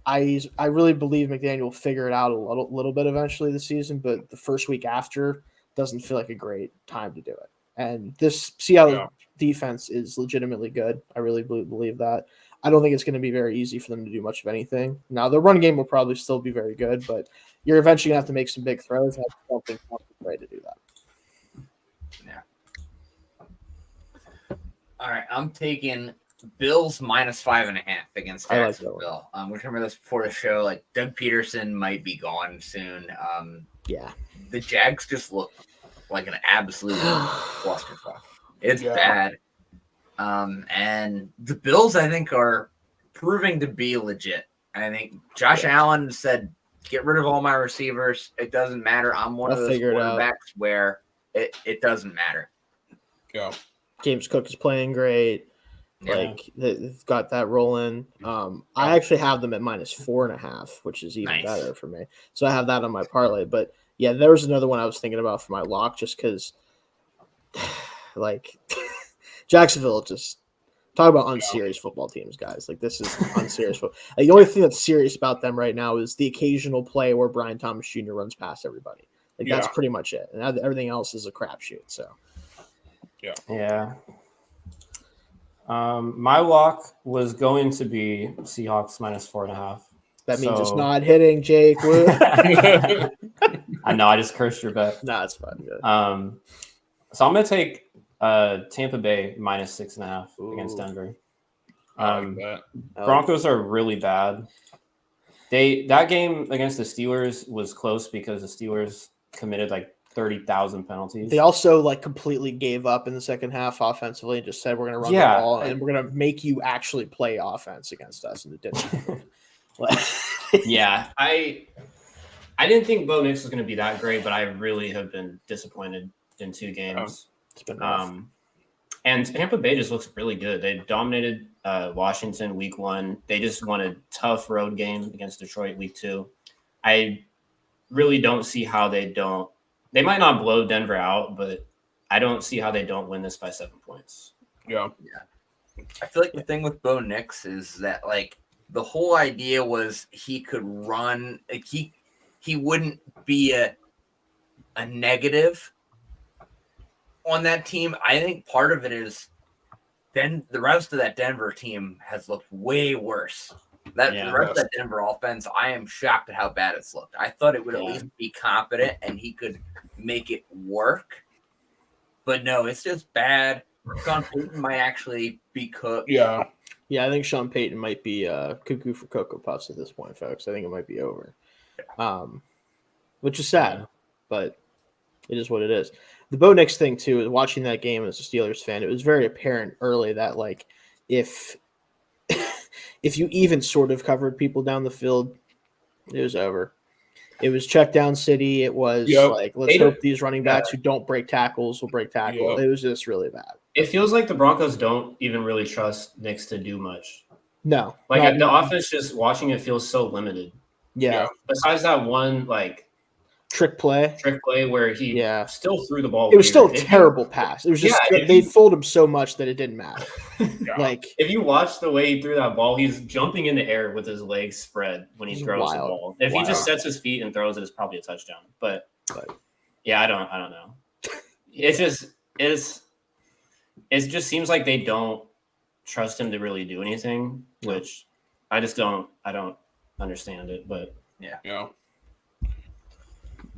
I really believe McDaniel will figure it out a little bit eventually this season, but the first week after doesn't feel like a great time to do it. And this Seattle defense is legitimately good. I really believe that. I don't think it's going to be very easy for them to do much of anything. Now, the run game will probably still be very good, but you're eventually going to have to make some big throws. I don't think Trump is ready to do that. All right, I'm taking Bills -5.5 against I like Jacksonville. We remember this before the show. Like Doug Peterson might be gone soon. Yeah. The Jags just look like an absolute clusterfuck. It's bad. And the Bills, I think, are proving to be legit. I think Josh Allen said, "Get rid of all my receivers. It doesn't matter. I'm one of those quarterbacks where it doesn't matter." Yeah. James Cook is playing great. Like they've got that rolling. I actually have them at -4.5, which is even better for me. So I have that on my parlay. But yeah, there was another one I was thinking about for my lock, just because, like, Jacksonville just talk about unserious football teams, guys. Like this is unserious football. Like, the only thing that's serious about them right now is the occasional play where Brian Thomas Jr. runs past everybody. Like that's pretty much it, and everything else is a crapshoot. So. Yeah. My lock was going to be Seahawks -4.5. That means it's not hitting, Jake. I know. I just cursed your bet. No, it's fine. Good. So I'm going to take Tampa Bay -6.5 against Denver. Broncos are really bad. That game against the Steelers was close because the Steelers committed like 30,000 penalties. They also like completely gave up in the second half offensively and just said, we're going to run the ball and we're going to make you actually play offense against us. And it didn't. Yeah. I didn't think Bo Nix was going to be that great, but I really have been disappointed in 2 games. It's been rough. And Tampa Bay just looks really good. They dominated Washington week 1. They just won a tough road game against Detroit week 2. I really don't see how they don't. They might not blow Denver out, but I don't see how they don't win this by 7 points. Yeah. I feel like the thing with Bo Nix is that like the whole idea was he could run. Like he wouldn't be a negative on that team. I think part of it is then the rest of that Denver team has looked way worse. The rest of that Denver offense, I am shocked at how bad it's looked. I thought it would at least be competent and he could make it work. But no, it's just bad. Sean Payton might actually be cooked. Yeah. Yeah, I think Sean Payton might be cuckoo for Cocoa Puffs at this point, folks. I think it might be over. Which is sad, but it is what it is. The Bo Nix thing, too, is watching that game as a Steelers fan, it was very apparent early that, like, if you even sort of covered people down the field, it was over. It was check down city. It was like, let's hope these running backs who don't break tackles will break tackles. It was just really bad. It feels like the Broncos don't even really trust Nix to do much. No. Like the offense, just watching it feels so limited. Yeah. Besides that one, like, trick play where he still threw the ball. It was still a terrible pass. It was just they fooled him so much that it didn't matter. Like if you watch the way he threw that ball, he's jumping in the air with his legs spread when he throws the ball. If he just sets his feet and throws it, it's probably a touchdown. But yeah, I don't know. It just seems like they don't trust him to really do anything, which I don't understand it. But yeah.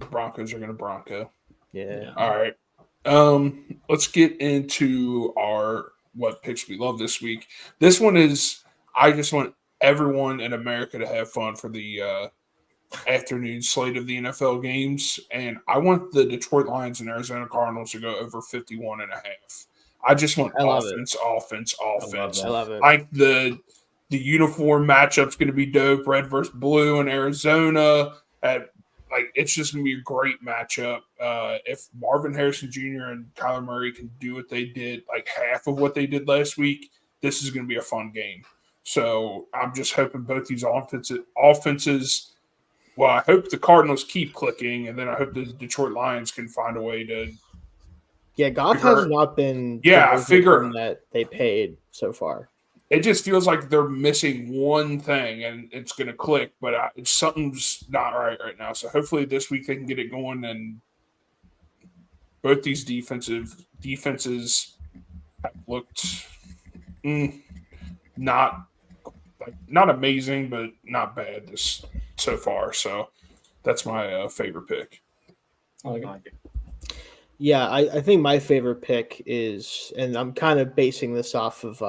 Broncos are going to Bronco. Yeah. All right. Let's get into our what picks we love this week. This one is I just want everyone in America to have fun for the afternoon slate of the NFL games, and I want the Detroit Lions and Arizona Cardinals to go over 51.5. I just want offense. I love it. Like the uniform matchup's going to be dope. Red versus blue in Arizona. Like it's just going to be a great matchup. If Marvin Harrison Jr. and Kyler Murray can do what they did, like half of what they did last week, this is going to be a fun game. So I'm just hoping both these offenses. Well, I hope the Cardinals keep clicking, and then I hope the Detroit Lions can find a way to. Yeah, Goff has not been. Figure that they paid so far. it just feels like they're missing one thing, and it's going to click. But something's not right now. So hopefully this week they can get it going. And both these defenses have looked not amazing, but not bad this so far. So that's my favorite pick. I like it. Yeah, I think my favorite pick is, and I'm kind of basing this off of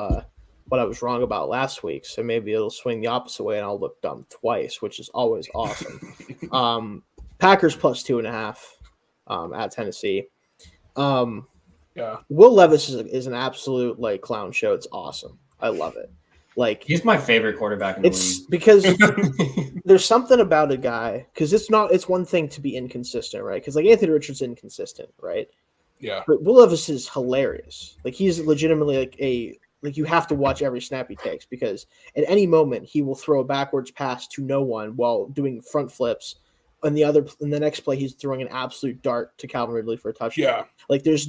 what I was wrong about last week, so maybe it'll swing the opposite way and I'll look dumb twice, which is always awesome. Packers plus 2.5 at Tennessee. Yeah, Will Levis is an absolute like clown show. It's awesome. I love it. Like He's my favorite quarterback in the it's because league. there's something about a guy because it's one thing to be inconsistent, right? Because like Anthony Richards is inconsistent, right? yeah, But Will Levis is hilarious. Like he's legitimately like you have to watch every snap he takes because at any moment he will throw a backwards pass to no one while doing front flips. And in the next play, he's throwing an absolute dart to Calvin Ridley for a touchdown. yeah. Like there's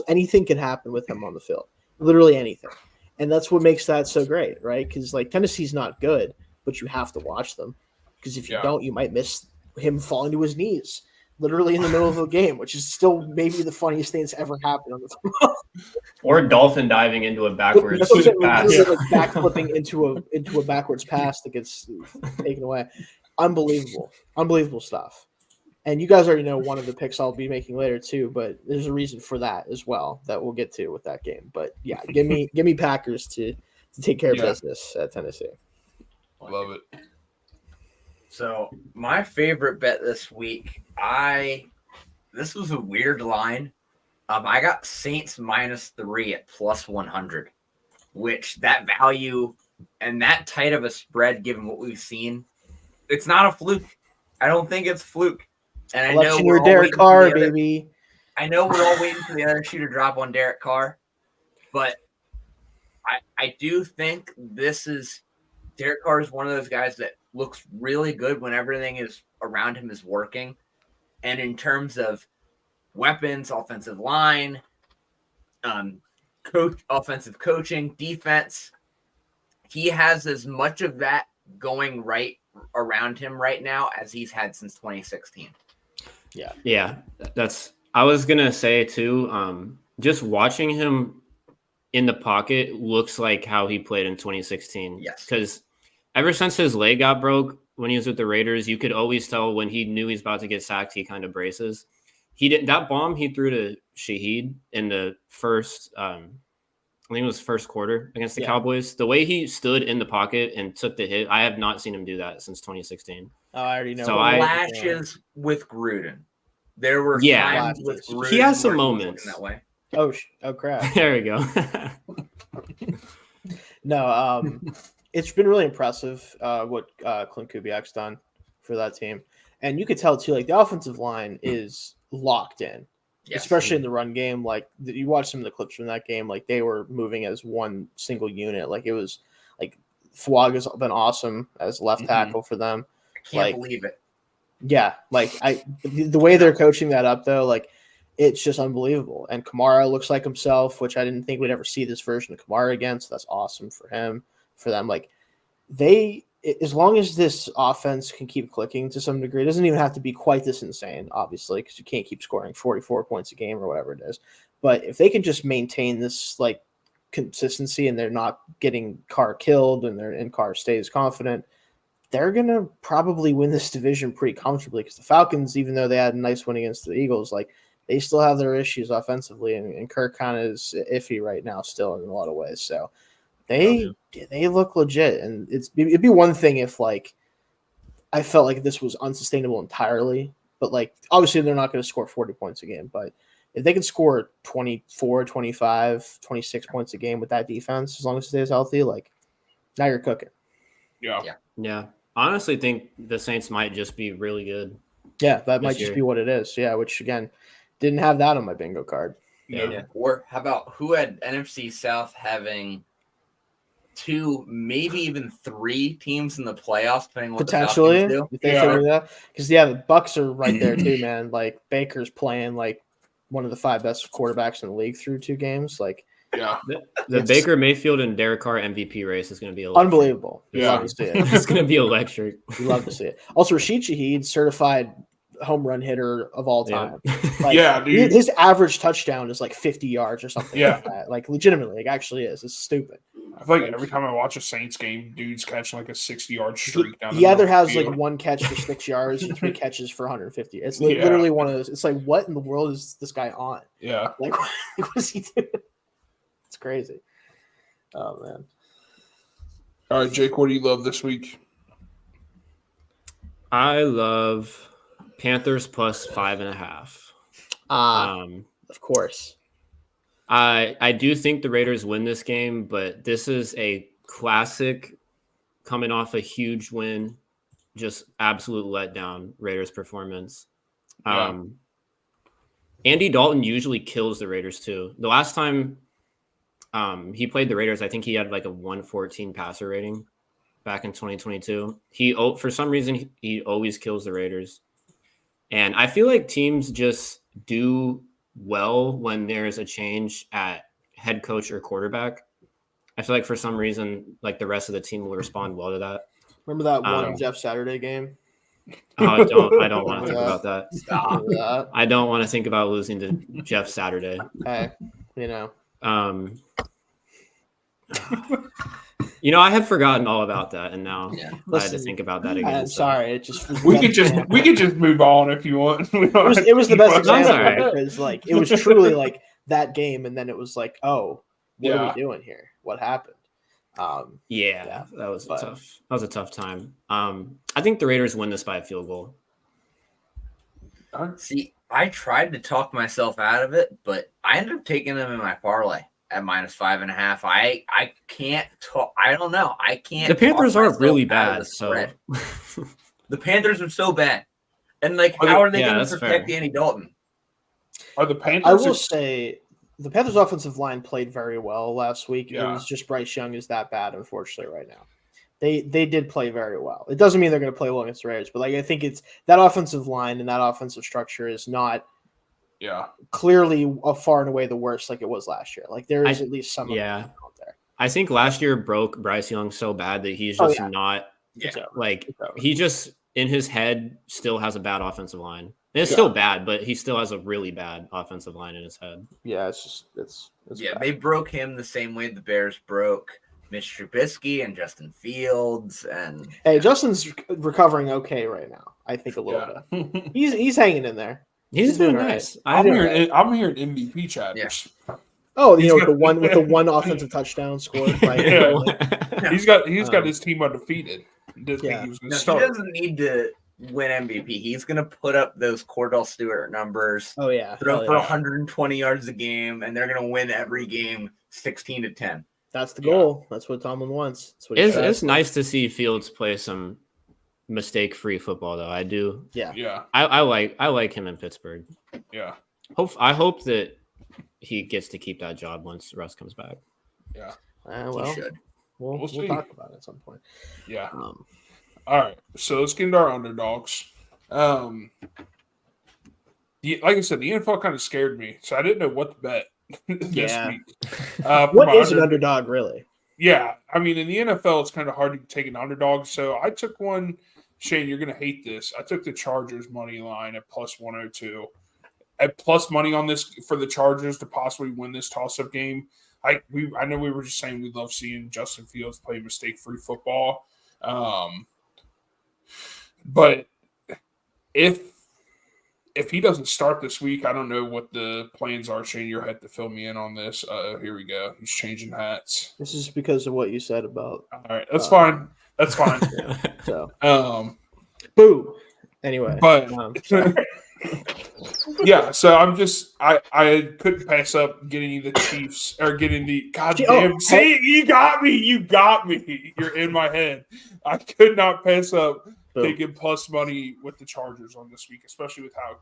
anything can happen with him on the field, literally anything, and that's what makes that so great, right? Because like Tennessee's not good, but you have to watch them because if you Yeah. don't, you might miss him falling to his knees, literally in the middle of a game, which is still maybe the funniest thing that's ever happened on the field. Or dolphin diving into a backwards That's what I'm saying, pass. literally, like backflipping into a backwards pass that gets taken away. Unbelievable stuff. And you guys already know one of the picks I'll be making later too, but there's a reason for that as well that we'll get to with that game. But yeah, give me Packers to take care of Yeah. business at Tennessee. Love it. So my favorite bet this week, this was a weird line. I got Saints -3 at plus 100, which that value and that tight of a spread, given what we've seen, it's not a fluke. I don't think it's a fluke. And I know Election we're or all Derek waiting for Carr, the other- baby. I know we're all waiting for the other shoe to drop on Derek Carr, but I do think Derek Carr is one of those guys that looks really good when everything is around him is working. And in terms of weapons, offensive line, offensive coaching, defense, he has as much of that going right around him right now as he's had since 2016. Yeah, I was gonna say too. Just watching him in the pocket looks like how he played in 2016. Yes. Because ever since his leg got broke when he was with the Raiders, you could always tell when he knew he's about to get sacked, he kind of braces. He did that bomb he threw to Shaheed in the first, I think it was first quarter against the Cowboys. The way he stood in the pocket and took the hit, I have not seen him do that since 2016. Oh, I already know. So Flashes with Gruden. There were times with Gruden. He has some where was moments. looking that way. Oh crap. There we go. No, it's been really impressive what Clint Kubiak's done for that team. And you could tell too, like the offensive line is locked in. Yes. Especially in the run game. Like you watch some of the clips from that game, like they were moving as one single unit. Like it was like Fuaga's been awesome as left tackle for them. Can't believe it. Yeah, like the way they're coaching that up though, like it's just unbelievable. And Kamara looks like himself, which I didn't think we'd ever see this version of Kamara again. So that's awesome for them. Like as long as this offense can keep clicking to some degree, it doesn't even have to be quite this insane, obviously, because you can't keep scoring 44 points a game or whatever it is. But if they can just maintain this like consistency and they're not getting Carr killed and Carr stays confident, they're going to probably win this division pretty comfortably because the Falcons, even though they had a nice win against the Eagles, like they still have their issues offensively, and Kirk kind of is iffy right now still in a lot of ways. So they look legit, and it'd be one thing if like I felt like this was unsustainable entirely, but like obviously they're not going to score 40 points a game, but if they can score 24, 25, 26 points a game with that defense, as long as it stays healthy, like now you're cooking. Yeah. Honestly, think the Saints might just be really good. Yeah, that this might just year. be what it is. Yeah, which again, didn't have that on my bingo card. Yeah. Or how about who had NFC South having 2, maybe even 3 teams in the playoffs, depending on what Potentially, the Falcons do? if they figure that, because the Bucks are right there too, man. Like Baker's playing like one of the 5 best quarterbacks in the league through 2 games. Like Yeah. The It's- Baker Mayfield and Derek Carr MVP race is going to be Unbelievable. You Yeah. love to see it. It's going to be electric. You love to see it. Also, Rashid Shaheed, certified home run hitter of all Yeah. time. Like, Yeah, dude. His average touchdown is like 50 yards or something Yeah. like that. Like, legitimately, it actually is. It's stupid. I feel like every time I watch a Saints game, dude's catching like a 60-yard streak down. He either has field. like one catch for 6 yards and 3 catches for 150. It's Yeah. literally one of those. It's like, what in the world is this guy on? Yeah. Like, what is he doing? It's crazy. Oh, man. All right, Jake, what do you love this week? I love Panthers plus 5.5. Of course. I do think the Raiders win this game, but this is a classic coming off a huge win, just absolute letdown Raiders performance. Yeah. Andy Dalton usually kills the Raiders too. The last time he played the Raiders, I think he had like a 114 passer rating back in 2022. For some reason he always kills the Raiders. And I feel like teams just do well when there's a change at head coach or quarterback. I feel like for some reason, like the rest of the team will respond well to that. Remember that one Jeff Saturday game? I don't want to think about that. Remember that? I don't want to think about losing to Jeff Saturday. Hey, you know. I had forgotten all about that, and now Yeah. I had to Listen, think about that again. I'm so. sorry. It just We could just move on if you want. it was the best That's all example right. because like it was truly like that game, and then it was like, oh, what are Yeah. we doing here? What happened? Yeah, that was but- tough. That was a tough time. I think the Raiders win this by a field goal. See, I tried to talk myself out of it, but I ended up taking them in my parlay at -5.5. I can't talk. I don't know. I can't. The Panthers talk are myself really out of bad, the so spread. The Panthers are so bad, and like, Oh, how are they yeah, going that's to protect fair. Andy Dalton? Are the Panthers? I will say the Panthers' offensive line played very well last week. It Yeah. was just Bryce Young is that bad, unfortunately, right now. They did play very well. It doesn't mean they're going to play well against the Raiders, but like I think it's that offensive line and that offensive structure is not Yeah. clearly far and away the worst like it was last year. Like there is at least some yeah. out there. I think last year broke Bryce Young so bad that he's Oh, just yeah. not Yeah. like It's over. he just in his head still has a bad offensive line. And it's Yeah. still bad, but he still has a really bad offensive line in his head. Yeah, it's just it's Yeah, bad. they broke him the same way the Bears broke Mitch Trubisky and Justin Fields, and Hey, Justin's recovering okay right now. I think a little bit. Yeah. He's hanging in there. He's doing doing all right. nice. I'm I hearing MVP chatters. Oh, you He's know, got- with the one offensive touchdown scored by Yeah. He's got his team undefeated. Didn't think Yeah. he was going no, to he start. doesn't need to win MVP. He's going to put up those Cordell Stewart numbers, Oh yeah. throw Hell for yeah. 120 yards a game, and they're going to win every game 16-10. That's the Yeah. goal. That's what Tomlin wants. That's what he It's says. nice to see Fields play some mistake-free football, though. I do. Yeah. Yeah. I like him in Pittsburgh. Yeah. I hope that he gets to keep that job once Russ comes back. Yeah. Well, He should. we'll We'll see. talk about it at some point. Yeah. All right. So let's get into our underdogs. Like I said, the NFL kind of scared me, so I didn't know what to bet this Yeah. week. For What my is an underdog really? Yeah, I mean, in the NFL, it's kind of hard to take an underdog. So I took one. Shane, you're going to hate this. I took the Chargers money line at +102. At plus money on this for the Chargers to possibly win this toss-up game. I know we were just saying we love seeing Justin Fields play mistake-free football. But if he doesn't start this week, I don't know what the plans are. Shane, you'll have to fill me in on this. Here we go. He's changing hats. This is because of what you said about All right, that's fine. That's fine. so boo. Anyway. But sorry. yeah, so I couldn't pass up getting the Chiefs or getting the goddamn. Oh, See, you got me. You're in my head. I could not pass up Boom. taking plus money with the Chargers on this week, especially with how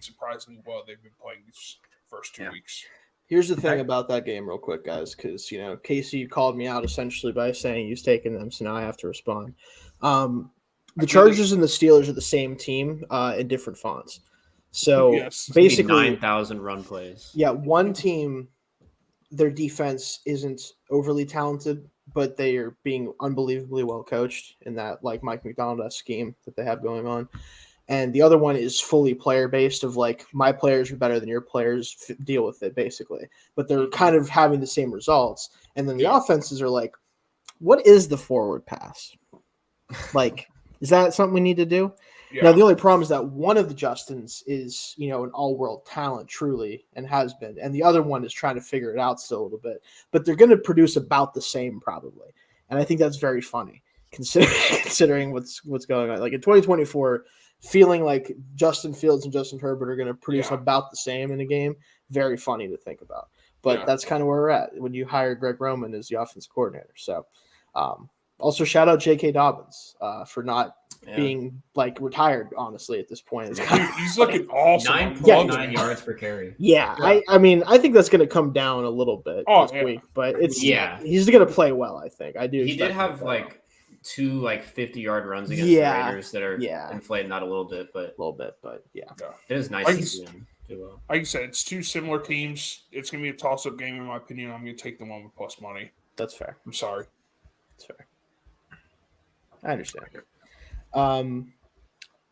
surprisingly well they've been playing these first 2 weeks. Here's the thing about that game, real quick, guys, because Casey called me out essentially by saying he's taking them, so now I have to respond. The Chargers and the Steelers are the same team in different fonts. So Yes. basically, 9,000 run plays. yeah, one team their defense isn't overly talented, but they are being unbelievably well coached in that like Mike McDonald scheme that they have going on. And the other one is fully player based of like my players are better than your players, deal with it basically. But they're kind of having the same results. And then the offenses are like, what is the forward pass? Like, is that something we need to do? Yeah. Now, the only problem is that one of the Justins is, an all-world talent, truly, and has been. And the other one is trying to figure it out still a little bit. But they're going to produce about the same, probably. And I think that's very funny, considering what's going on. Like, in 2024, feeling like Justin Fields and Justin Herbert are going to produce about the same in a game, very funny to think about. But that's kind of where we're at when you hire Greg Roman as the offensive coordinator. So, also shout out J.K. Dobbins for not being like retired. Honestly, at this point, it's kind of, He's looking awesome. 9.9 yards per carry. Yeah. I mean, I think that's going to come down a little bit this week, but he's going to play well. I think I do. He did have like 2 50-yard runs against the Raiders that are inflating that a little bit, but it is nice to see him do well. Like you said, it's 2 similar teams. It's going to be a toss-up game, in my opinion. I'm going to take the one with plus money. That's fair. I'm sorry. That's fair. I understand. I'm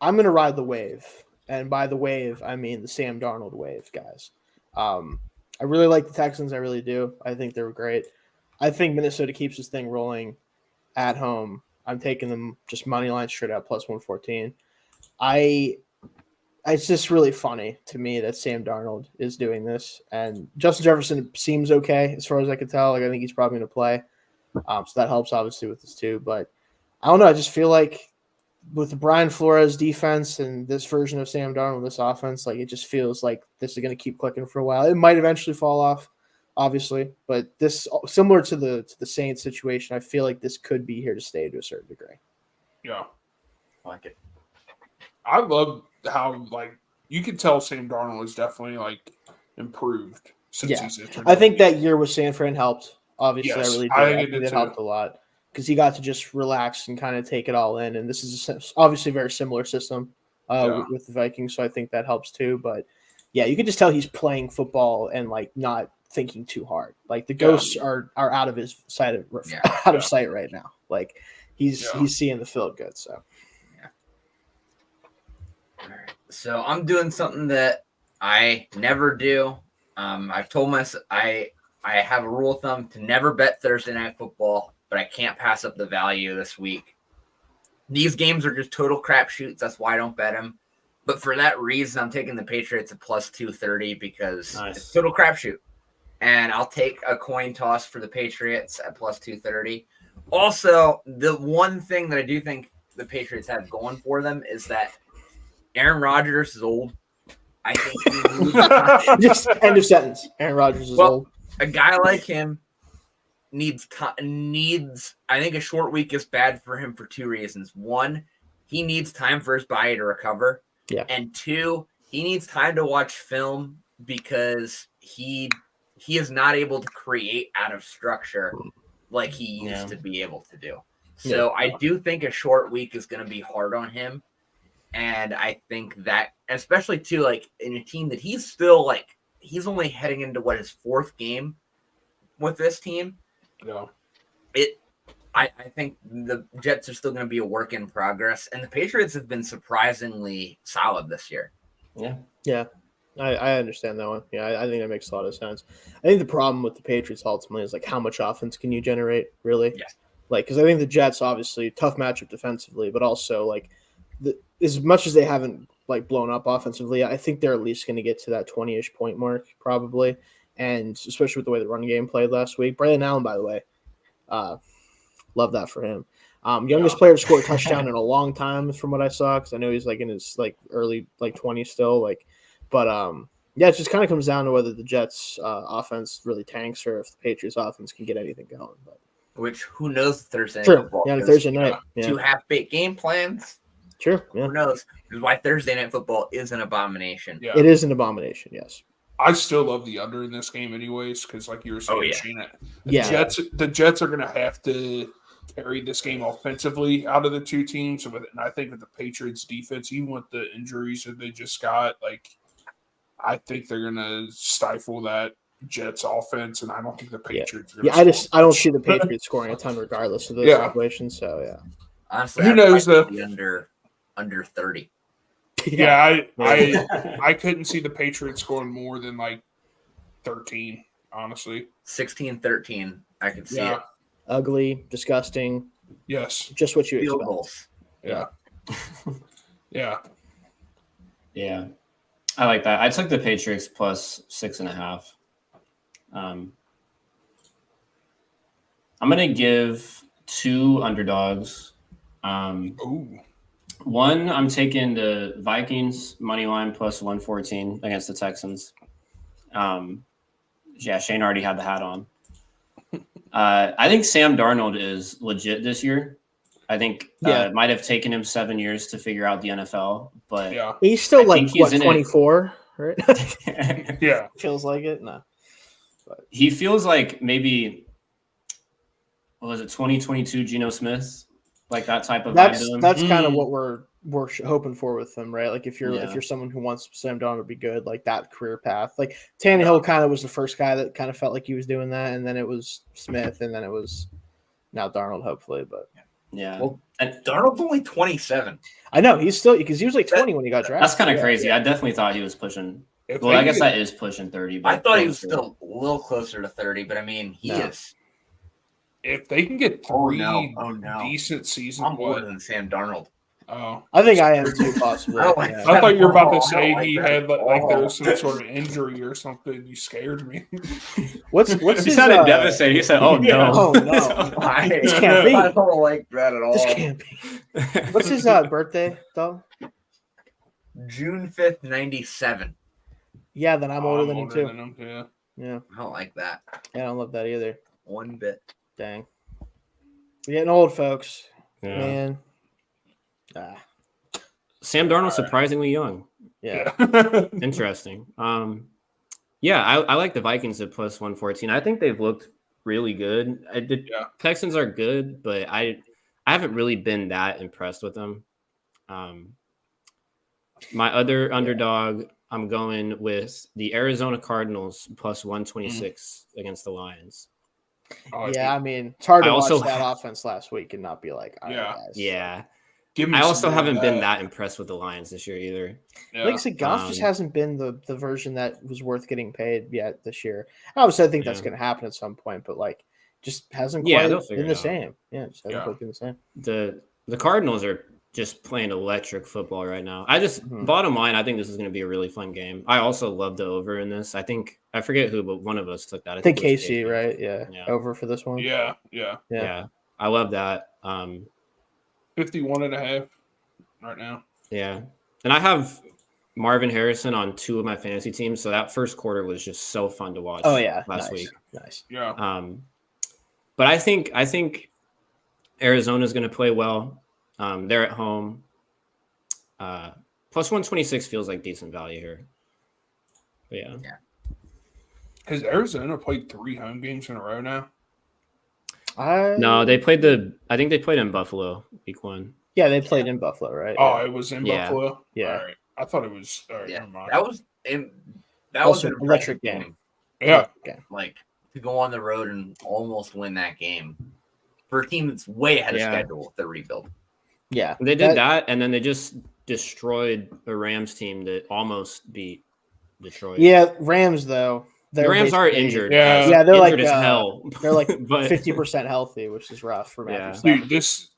going to ride the wave. And by the wave, I mean the Sam Darnold wave, guys. I really like the Texans. I really do. I think they're great. I think Minnesota keeps this thing rolling at home. I'm taking them just money line straight out plus 114. It's just really funny to me that Sam Darnold is doing this. And Justin Jefferson seems okay as far as I can tell. Like, I think he's probably going to play. So that helps obviously with this too. But I don't know. I just feel like with the Brian Flores defense and this version of Sam Darnold, this offense, like it just feels like this is going to keep clicking for a while. It might eventually fall off, obviously, but this similar to the Saints situation, I feel like this could be here to stay to a certain degree. Yeah, I like it. I love how you can tell Sam Darnold is definitely improved since he's entered. I think that year with San Fran helped. Obviously, Yes, I really I did. think it did it too. helped a lot because he got to just relax and kind of take it all in. And this is obviously a very similar system with the Vikings, so I think that helps too. But yeah, you can just tell he's playing football and not thinking too hard. Like the ghosts are out of his sight of sight right now. Like he's seeing the field good. So all right. So I'm doing something that I never do. I've told myself I have a rule of thumb to never bet Thursday Night Football, but I can't pass up the value this week. These games are just total crapshoots. That's why I don't bet them. But for that reason, I'm taking the Patriots at plus 230 because it's total crapshoot. And I'll take a coin toss for the Patriots at plus 230. Also, the one thing that I do think the Patriots have going for them is that Aaron Rodgers is old. I think just end of sentence. Aaron Rodgers is old. A guy like him needs. I think a short week is bad for him for 2 reasons. 1, he needs time for his body to recover. Yeah. And 2, he needs time to watch film because he is not able to create out of structure like he used to be able to do. So I do think a short week is going to be hard on him. And I think that, especially too, in a team that he's still he's only heading into his 4th game with this team. Yeah. I think the Jets are still going to be a work in progress, and the Patriots have been surprisingly solid this year. Yeah. I understand that one. Yeah, I think that makes a lot of sense. I think the problem with the Patriots ultimately is how much offense can you generate, really? Yes. Because I think the Jets, obviously, tough matchup defensively, but also as much as they haven't blown up offensively, I think they're at least going to get to that 20-ish point mark probably, and especially with the way the run game played last week. Brandon Allen, by the way, love that for him. Youngest player to score a touchdown in a long time from what I saw, because I know he's in his early 20s still. But it just kind of comes down to whether the Jets offense really tanks or if the Patriots offense can get anything going. But which who knows Thursday night true, football? Thursday night. Yeah. 2 half-baked game plans. True. Yeah. Who knows? Which is why Thursday night football is an abomination. Yeah. It is an abomination. Yes. I still love the under in this game, anyways, because like you were saying, the Jets are going to have to carry this game offensively out of the 2 teams, and I think with the Patriots defense, even with the injuries that they just got, I think they're going to stifle that Jets offense, and I don't think the Yeah. Patriots. Are gonna Yeah, score I don't much. see the Patriots scoring a ton regardless of those Yeah. situations. So yeah. Honestly, Who I'd knows, probably though? be under 30. Yeah, I couldn't see the Patriots scoring more than like 13. Honestly, 16-13. I could see yeah, it. Ugly, disgusting, yes, just what you Field expect. goals. yeah, yeah. Yeah, I like that. I took the Patriots plus 6.5. I'm gonna give 2 underdogs. Ooh, One, I'm taking the Vikings money line plus 114 against the Texans. Yeah, Shane already had the hat on. I think Sam Darnold is legit this year. I think Yeah. it might have taken him 7 years to figure out the NFL, but yeah, He's still I like think he's in it. 24, right? yeah. Feels like it. No. he feels like maybe what was it 2022 Geno Smith, like that type of vibe to him. That's kind of Mm. what we're hoping for with him, right? Like if you're Yeah. someone who wants Sam Darnold to be good, like that career path. Like Tannehill kind of was the first guy that kind of felt like he was doing that, and then it was Smith, and then it was now Darnold, hopefully. But Yeah, Well, and Darnold's only 27. I know he's still because he was like 20 when he got drafted. that's kind of Yeah. crazy. I definitely thought he was pushing. If Well, they I guess get- that is pushing 30. But I thought he was closer. still a little closer to 30, but I mean, he No. is. if they can get Oh, three no. Oh, no. decent seasons, I'm more than Sam Darnold. oh. I think I am too, possibly. I don't like Yeah. I thought you were about Oh, to I say don't like he that had at like there all. was some sort of injury or something. You scared me. What's He his sounded devastated. He said, "Oh Yeah. no, Oh, no. I This can't be. don't like that at all. This can't be. What's his birthday though? June 5th, 97. Yeah, then I'm older than him too. him, yeah. Yeah, I don't like that I don't love that either. one bit. Dang, we're getting old, folks. Yeah. Man. Sam Darnold surprisingly young. Yeah. Interesting. Yeah, I like the Vikings at plus 114. I think they've looked really good. Yeah. Texans are good, but I haven't really been that impressed with them. My other underdog, I'm going with the Arizona Cardinals plus 126 against the Lions. Oh, Yeah, I mean, it's hard to I watch also that ha- offense last week and not be like, all right, Yeah. guys. Yeah. give me I some also more of haven't been that impressed with the Lions this year either. Yeah. Like I said, Goff just Um, hasn't been the version that was worth getting paid yet this year. Obviously, I think that's Yeah. going to happen at some point, but like, just hasn't Yeah, quite they'll figure been the it out. same. Yeah, just hasn't Yeah. quite been the same. The Cardinals are just playing electric football right now. Mhm. Bottom line, I think this is going to be a really fun game. I also love the over in this. I forget who, but one of us took that. I think it was KC, right? Yeah. Yeah. Over for this one. Yeah. Yeah. I love that. 51.5 right now. Yeah. And I have Marvin Harrison on 2 of my fantasy teams, so that first quarter was just so fun to watch. Oh yeah, last nice. week. Nice. Yeah. But I think Arizona's going to play well. They're at home. Plus 126 feels like decent value here. But yeah. Has Arizona played 3 home games in a row now? No, I think they played in Buffalo week 1. Yeah, they played in Buffalo, right? Oh, it was in Yeah. Buffalo? Yeah. All right. I thought it was. All right, Yeah, never mind. that was an Also, impressive electric game. Yeah. Okay. Like to go on the road and almost win that game for a team that's way ahead of Yeah. schedule with the rebuild. Yeah. They did that, and then they just destroyed a Rams team that almost beat Detroit. Yeah, Rams though. The Rams are basically- injured. Yeah. Yeah, they're injured like, as hell. They're like but 50% healthy, which is rough for Matthew Yeah. Stafford. Dude, this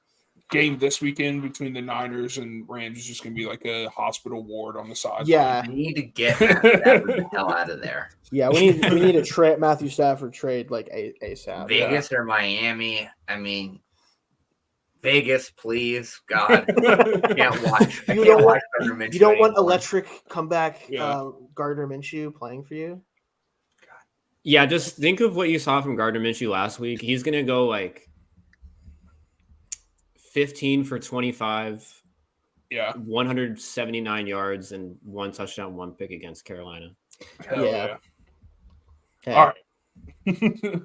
game this weekend between the Niners and Rams is just going to be like a hospital ward on the side. Yeah, We need to get Stafford the hell out of there. yeah. We need a trade Matthew Stafford trade like ASAP. Vegas or Miami. I mean, Vegas, please, God, can't watch. I You can't don't watch Gardner Minshew You don't want anymore. electric comeback Yeah. Gardner Minshew playing for you? yeah, just think of what you saw from Gardner Minshew last week. He's gonna go like 15 for 25, Yeah. 179 yards, and 1 touchdown, 1 pick against Carolina. Hell Yeah. Hey, All right.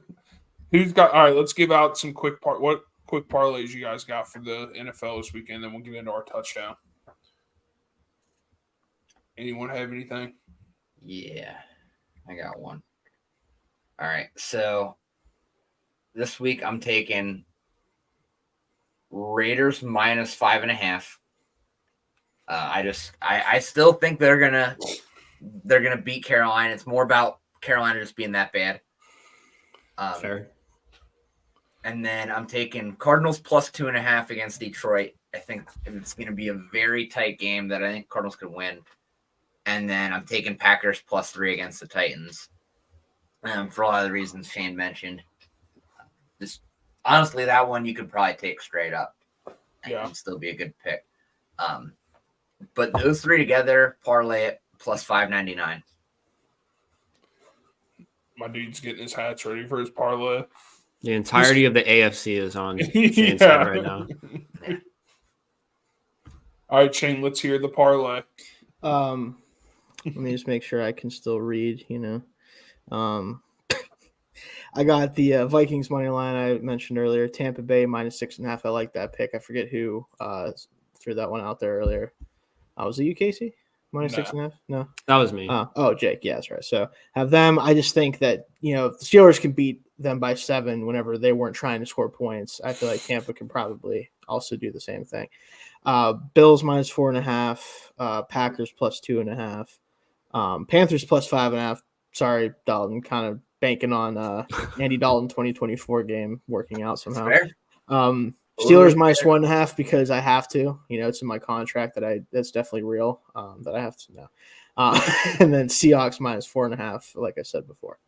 Who's got? All right. Let's give out some quick parlays you guys got for the NFL this weekend. Then we'll get into our touchdown. Anyone have anything? Yeah, I got one. All right. So this week I'm taking Raiders minus 5.5. I still think they're gonna beat Carolina. It's more about Carolina just being that bad. Fair. And then I'm taking Cardinals plus 2.5 against Detroit. I think it's going to be a very tight game that I think Cardinals could win. And then I'm taking Packers plus 3 against the Titans. For a lot of the reasons Shane mentioned. Just honestly, that one you could probably take straight up. And it'd still be a good pick. But those three together, parlay it plus 599. My dude's getting his hats ready for his parlay. The entirety of the AFC is on Shane's head right now. All right, Shane, let's hear the parlay. Let me just make sure I can still read, I got the Vikings money line I mentioned earlier. Tampa Bay minus 6.5. I like that pick. I forget who threw that one out there earlier. Was it you, Casey? Minus 6.5? No. That was me. Oh, Jake. Yeah, that's right. So have them. I just think that, if the Steelers can beat them by 7 whenever they weren't trying to score points, I feel like Tampa can probably also do the same thing. Bills minus 4.5. Packers plus 2.5. Panthers plus 5.5. Sorry, Dalton. Kind of banking on Andy Dalton 2024 game working out somehow. Steelers minus 1.5 because I have to. It's in my contract that's definitely real. That I have to know. And then Seahawks minus 4.5, like I said before.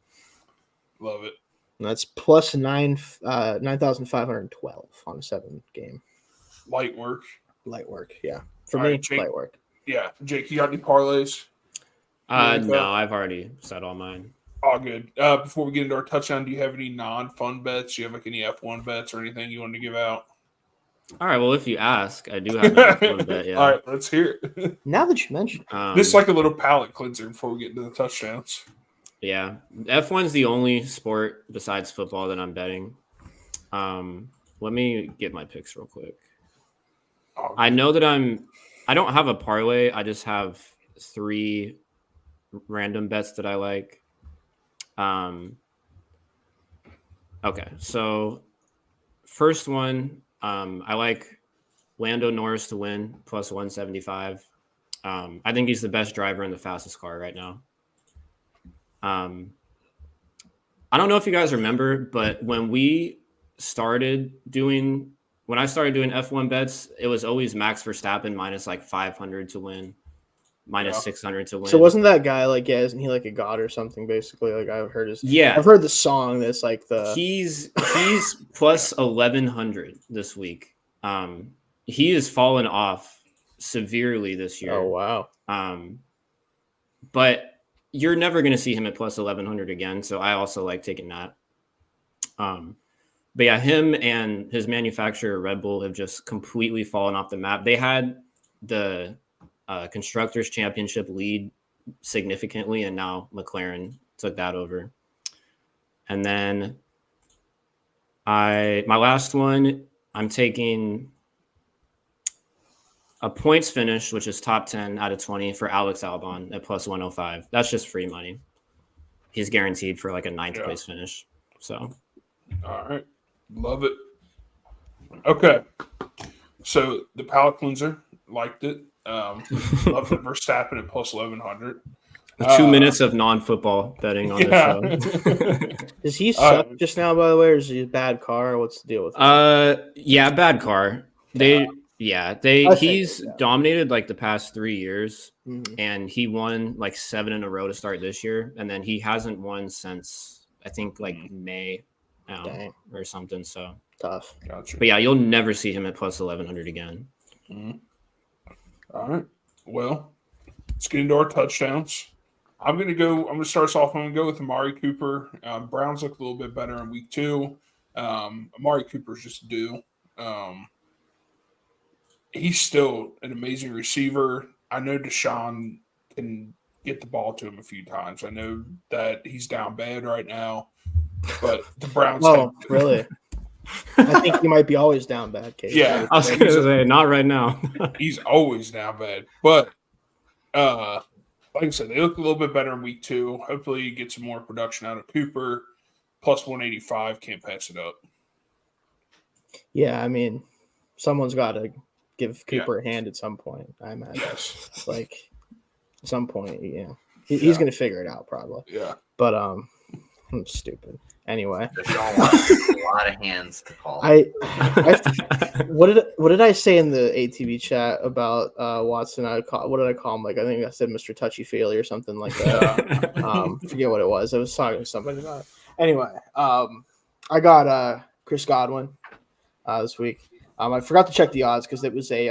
Love it. And that's plus 9,512 on a 7 game. Light work. Light work, yeah. For All me, right, Jake. light work. Yeah, Jake, you got any parlays? No, I've already said all mine. All good. Before we get into our touchdown, do you have any non-fun bets? Do you have any F1 bets or anything you want to give out? All right. Well, if you ask, I do have an F1 bet. Yeah. All right, let's hear it. Now that you mention This is like a little palate cleanser before we get into the touchdowns. Yeah, F1's the only sport besides football that I'm betting. Let me get my picks real quick. I know that I don't have a parlay. I just have 3 random bets that I like. Okay, so first one, I like Lando Norris to win plus 175. I think he's the best driver in the fastest car right now. I don't know if you guys remember, but when I started doing F1 bets, it was always Max Verstappen minus like 500 to win, minus 600 to win. So wasn't that guy isn't he like a god or something? Basically, like I've heard I've heard the song that's like he's plus 1,100 this week. He has fallen off severely this year. Oh wow. But you're never going to see him at plus 1,100 again. So I also like taking that. But yeah, him and his manufacturer Red Bull have just completely fallen off the map. They had the Constructors' Championship lead significantly, and now McLaren took that over. And then my last one, I'm taking a points finish, which is top 10 out of 20 for Alex Albon at plus 105. That's just free money. He's guaranteed for like a 9th place finish. So, all right, love it. Okay, so the palate cleanser, liked it. Love the Verstappen at plus 1,100. 2 minutes of non-football betting on the show. Does he suck just now, by the way, or is he a bad car? Or what's the deal with him? Yeah, bad car. He's dominated like the past 3 years, and he won like 7 in a row to start this year, and then he hasn't won since I think like May or something. So tough. Gotcha. But yeah, you'll never see him at plus 1,100 again. All right. Well, let's get into our touchdowns. I'm going to start us off. I'm going to go with Amari Cooper. Browns look a little bit better in week 2. Amari Cooper's just due. He's still an amazing receiver. I know Deshaun can get the ball to him a few times. I know that he's down bad right now, but the Browns. Oh, really? I think he might be always down bad, Case. Yeah. I was going to say, not right now. He's always down bad. But like I said, they look a little bit better in week 2. Hopefully you get some more production out of Cooper. plus 185. Can't pass it up. Yeah, I mean, someone's got to give Cooper a hand at some point, I imagine. Yes. Like, at some point, he's going to figure it out probably. Yeah. But I'm stupid. Anyway, Deshaun Watson, a lot of hands to call. what did I say in the ATV chat about Watson? What did I call him? Like, I think I said Mr. Touchy Feely or something like that. Forget what it was. I was talking to somebody about it. Anyway, I got Chris Godwin this week. I forgot to check the odds because it was a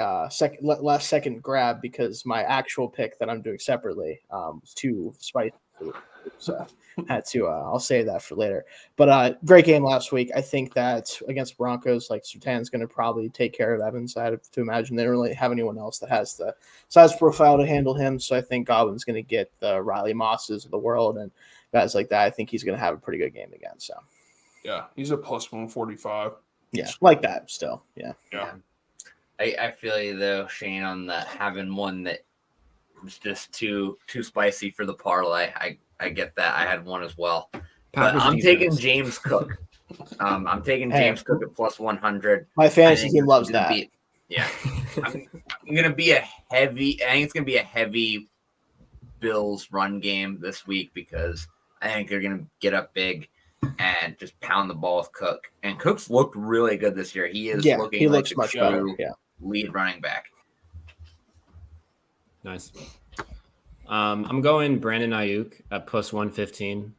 last second grab because my actual pick that I'm doing separately was too spicy. So had to. I'll save that for later. But great game last week. I think that against Broncos, like Surtain's going to probably take care of Evans. I have to imagine they don't really have anyone else that has the size profile to handle him. So I think Godwin's going to get the Riley Mosses of the world and guys like that. I think he's going to have a pretty good game again. So Yeah. He's a plus 145. yeah, like that still. Yeah. I feel you though, Shane, on the having one that was just too spicy for the parlay. I get that. I had one as well. But Packers I'm defense. taking James Cook. I'm taking James Cook at plus 100. My fantasy I think team it's loves gonna that. be- yeah. I'm gonna be a heavy. I think it's gonna be a heavy Bills run game this week because I think they're gonna get up big and just pound the ball with Cook. And Cook's looked really good this year. He is looking he like looks a much true better. Yeah. lead running back. Nice. I'm going Brandon Ayuk at plus 115.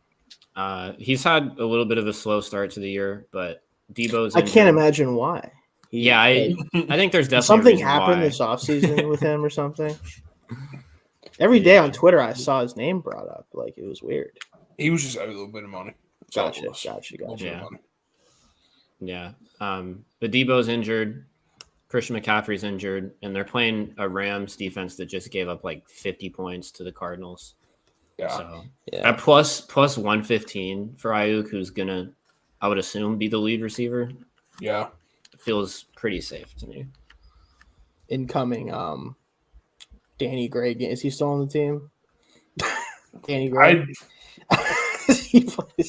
He's had a little bit of a slow start to the year, but Debo's I can't imagine why. I think there's definitely something a reason happened why. this offseason with him or something. Every day on Twitter, I saw his name brought up. Like, it was weird. He was just owed a little bit of money. That's all it Gotcha. was. A little bit of Yeah. money. Yeah. But Debo's injured. Christian McCaffrey's injured, and they're playing a Rams defense that just gave up like 50 points to the Cardinals. Yeah. So Yeah. at plus 115 for Ayuk, who's gonna, I would assume, be the lead receiver, Yeah. feels pretty safe to me. Incoming Danny Gray. Is he still on the team? Danny Gray?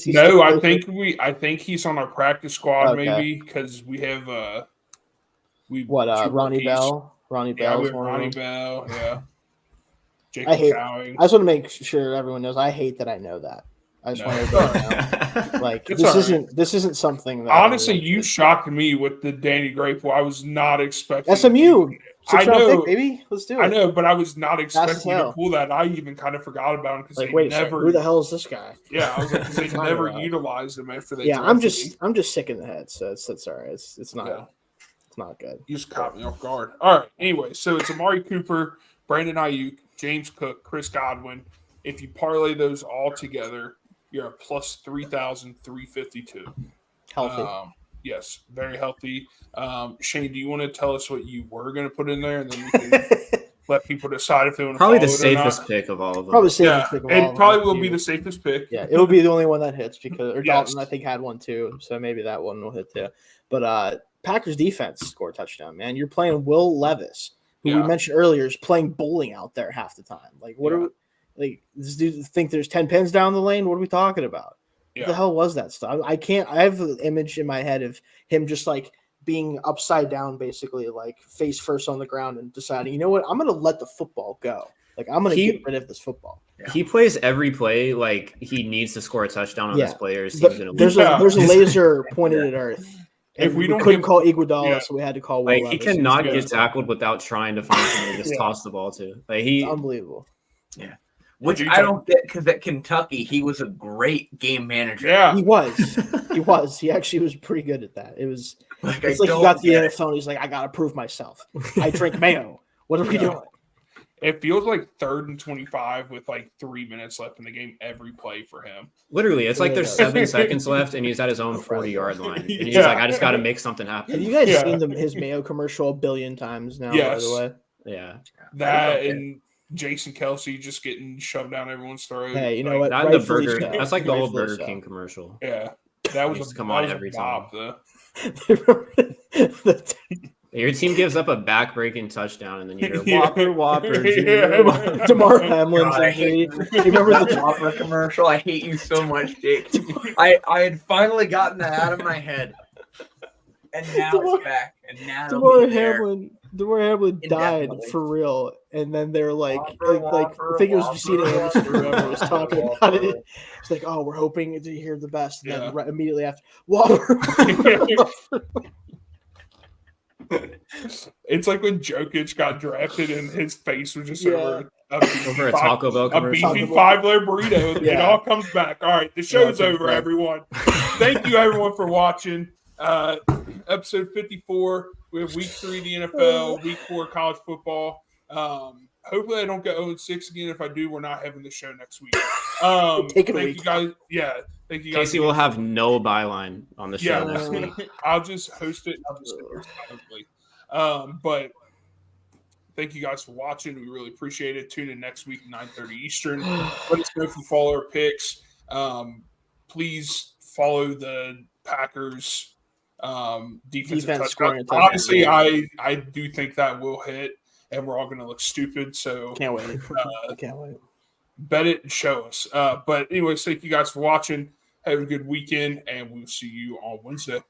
No, I think he's on our practice squad Okay. maybe because we have two Ronnie rookies. Bell? Ronnie Yeah, Bell's we have one of Ronnie them. Bell. Yeah. I Jacob hate- Cowing. I just want to make sure everyone knows. I hate that I know that. I just No. want to know. Like, It's all this isn't something that Honestly, everyone- you shocked me with the Danny Gray pool. I was not expecting SMU. I 6th round know. pick, baby. Let's do it. I know, but I was not expecting you to hell. pull that. I even kind of forgot about him because Like, they wait a second. never. Who the hell is this guy? Yeah, I was like, 'cause they Talking never about. utilized him after they. Yeah, I'm drafted him. just sick in the head. So it's all right. It's not. Yeah. It's not good. You just caught me off guard. All right. Anyway, so it's Amari Cooper, Brandon Ayuk, James Cook, Chris Godwin. If you parlay those all together, you're at plus 3,352. Healthy. Yes, very healthy. Shane, do you want to tell us what you were going to put in there, and then we can let people decide if they want to Probably follow the it or not? safest pick of all of them. Probably safest Yeah, pick of all it of probably them. will be the safest pick. Yeah, it will be the only one that hits because or Yes. Dalton I think had one too, so maybe that one will hit too. But Packers defense score a touchdown, man. You're playing Will Levis, who we Yeah. mentioned earlier is playing bowling out there half the time. Like, what are we, like? This dude think there's 10 pins down the lane? What are we talking about? What the Yeah. hell was that stuff? I can't. I have an image in my head of him just like being upside down, basically, like face first on the ground, and deciding, you know what, I'm gonna let the football go. Like, I'm gonna get rid of this football. He plays every play like he needs to score a touchdown on Yeah. his players. But He's gonna there's Yeah. a laser pointed at Earth. If And we don't couldn't give- call Iguodala, Yeah. so we had to call Will like he Levis. cannot Yeah. get tackled without trying to find someone to just Yeah. toss the ball to. Like It's he, unbelievable. Which You I talk- don't get because at Kentucky he was a great game manager. Yeah. He was. He was. He actually was pretty good at that. It was. Like, It's I like he don't got the get it. NFL. And he's like, I gotta prove myself. I drink mayo. What are we Yeah. doing? It feels like 3rd and 25 with like 3 minutes left in the game every play for him. literally, it's like there's Yeah. 7 seconds left, and he's at his own 40-yard line, and he's Yeah. like, I just got to make something Have happen. you guys Yeah. seen his mayo commercial a billion times now? Yes. By the way. Yeah, That Okay. and Jason Kelsey just getting shoved down everyone's throat. Hey, you know Like, what? that and the Rightfully burger. so. That's like the old Rightfully Burger so. King commercial. Yeah, that was Used a to come that on was a every bop, time. though. Your team gives up a back-breaking touchdown, and then you hear Yeah. Whopper, Whopper, Yeah. Junior. DeMar Hamlin's God, I injury. hate You remember that the Whopper commercial? I hate you so much, Jake. I had finally gotten that out of my head, and now it's back. And now it'll be there. DeMar Hamlin died Indefinitely. for real, and then they're like, Whopper, I think it was Whopper, Justina Anderson or whoever was talking about it. Whopper. It's like, oh, we're hoping to hear the best, and Yeah. then right immediately after, Whopper. It's like when Jokic got drafted and his face was just Yeah. over Over a Taco Bell a commercial. beefy $5 burrito. It Yeah. all comes back. All right, the show's it comes over, back. everyone. Thank you, everyone, for watching. Episode 54. We have week 3 of the NFL, week 4 college football. Hopefully, I don't go 0-6 again. If I do, we're not having the show next week. Take it a thank week. you guys. Yeah, thank you guys. Casey will have no byline on the show Yeah. next week. I'll just host it. And I'll just sit there silently. But thank you guys for watching. We really appreciate it. Tune in next week, 9:30 Eastern. Let us know if you follow our picks. Please follow the Packers defensive Defense scoring touchdown. a Honestly, touchdown. I do think that will hit, and we're all going to look stupid. So Can't wait. I can't wait. bet it and show us. But anyways, thank you guys for watching. Have a good weekend, and we'll see you on Wednesday.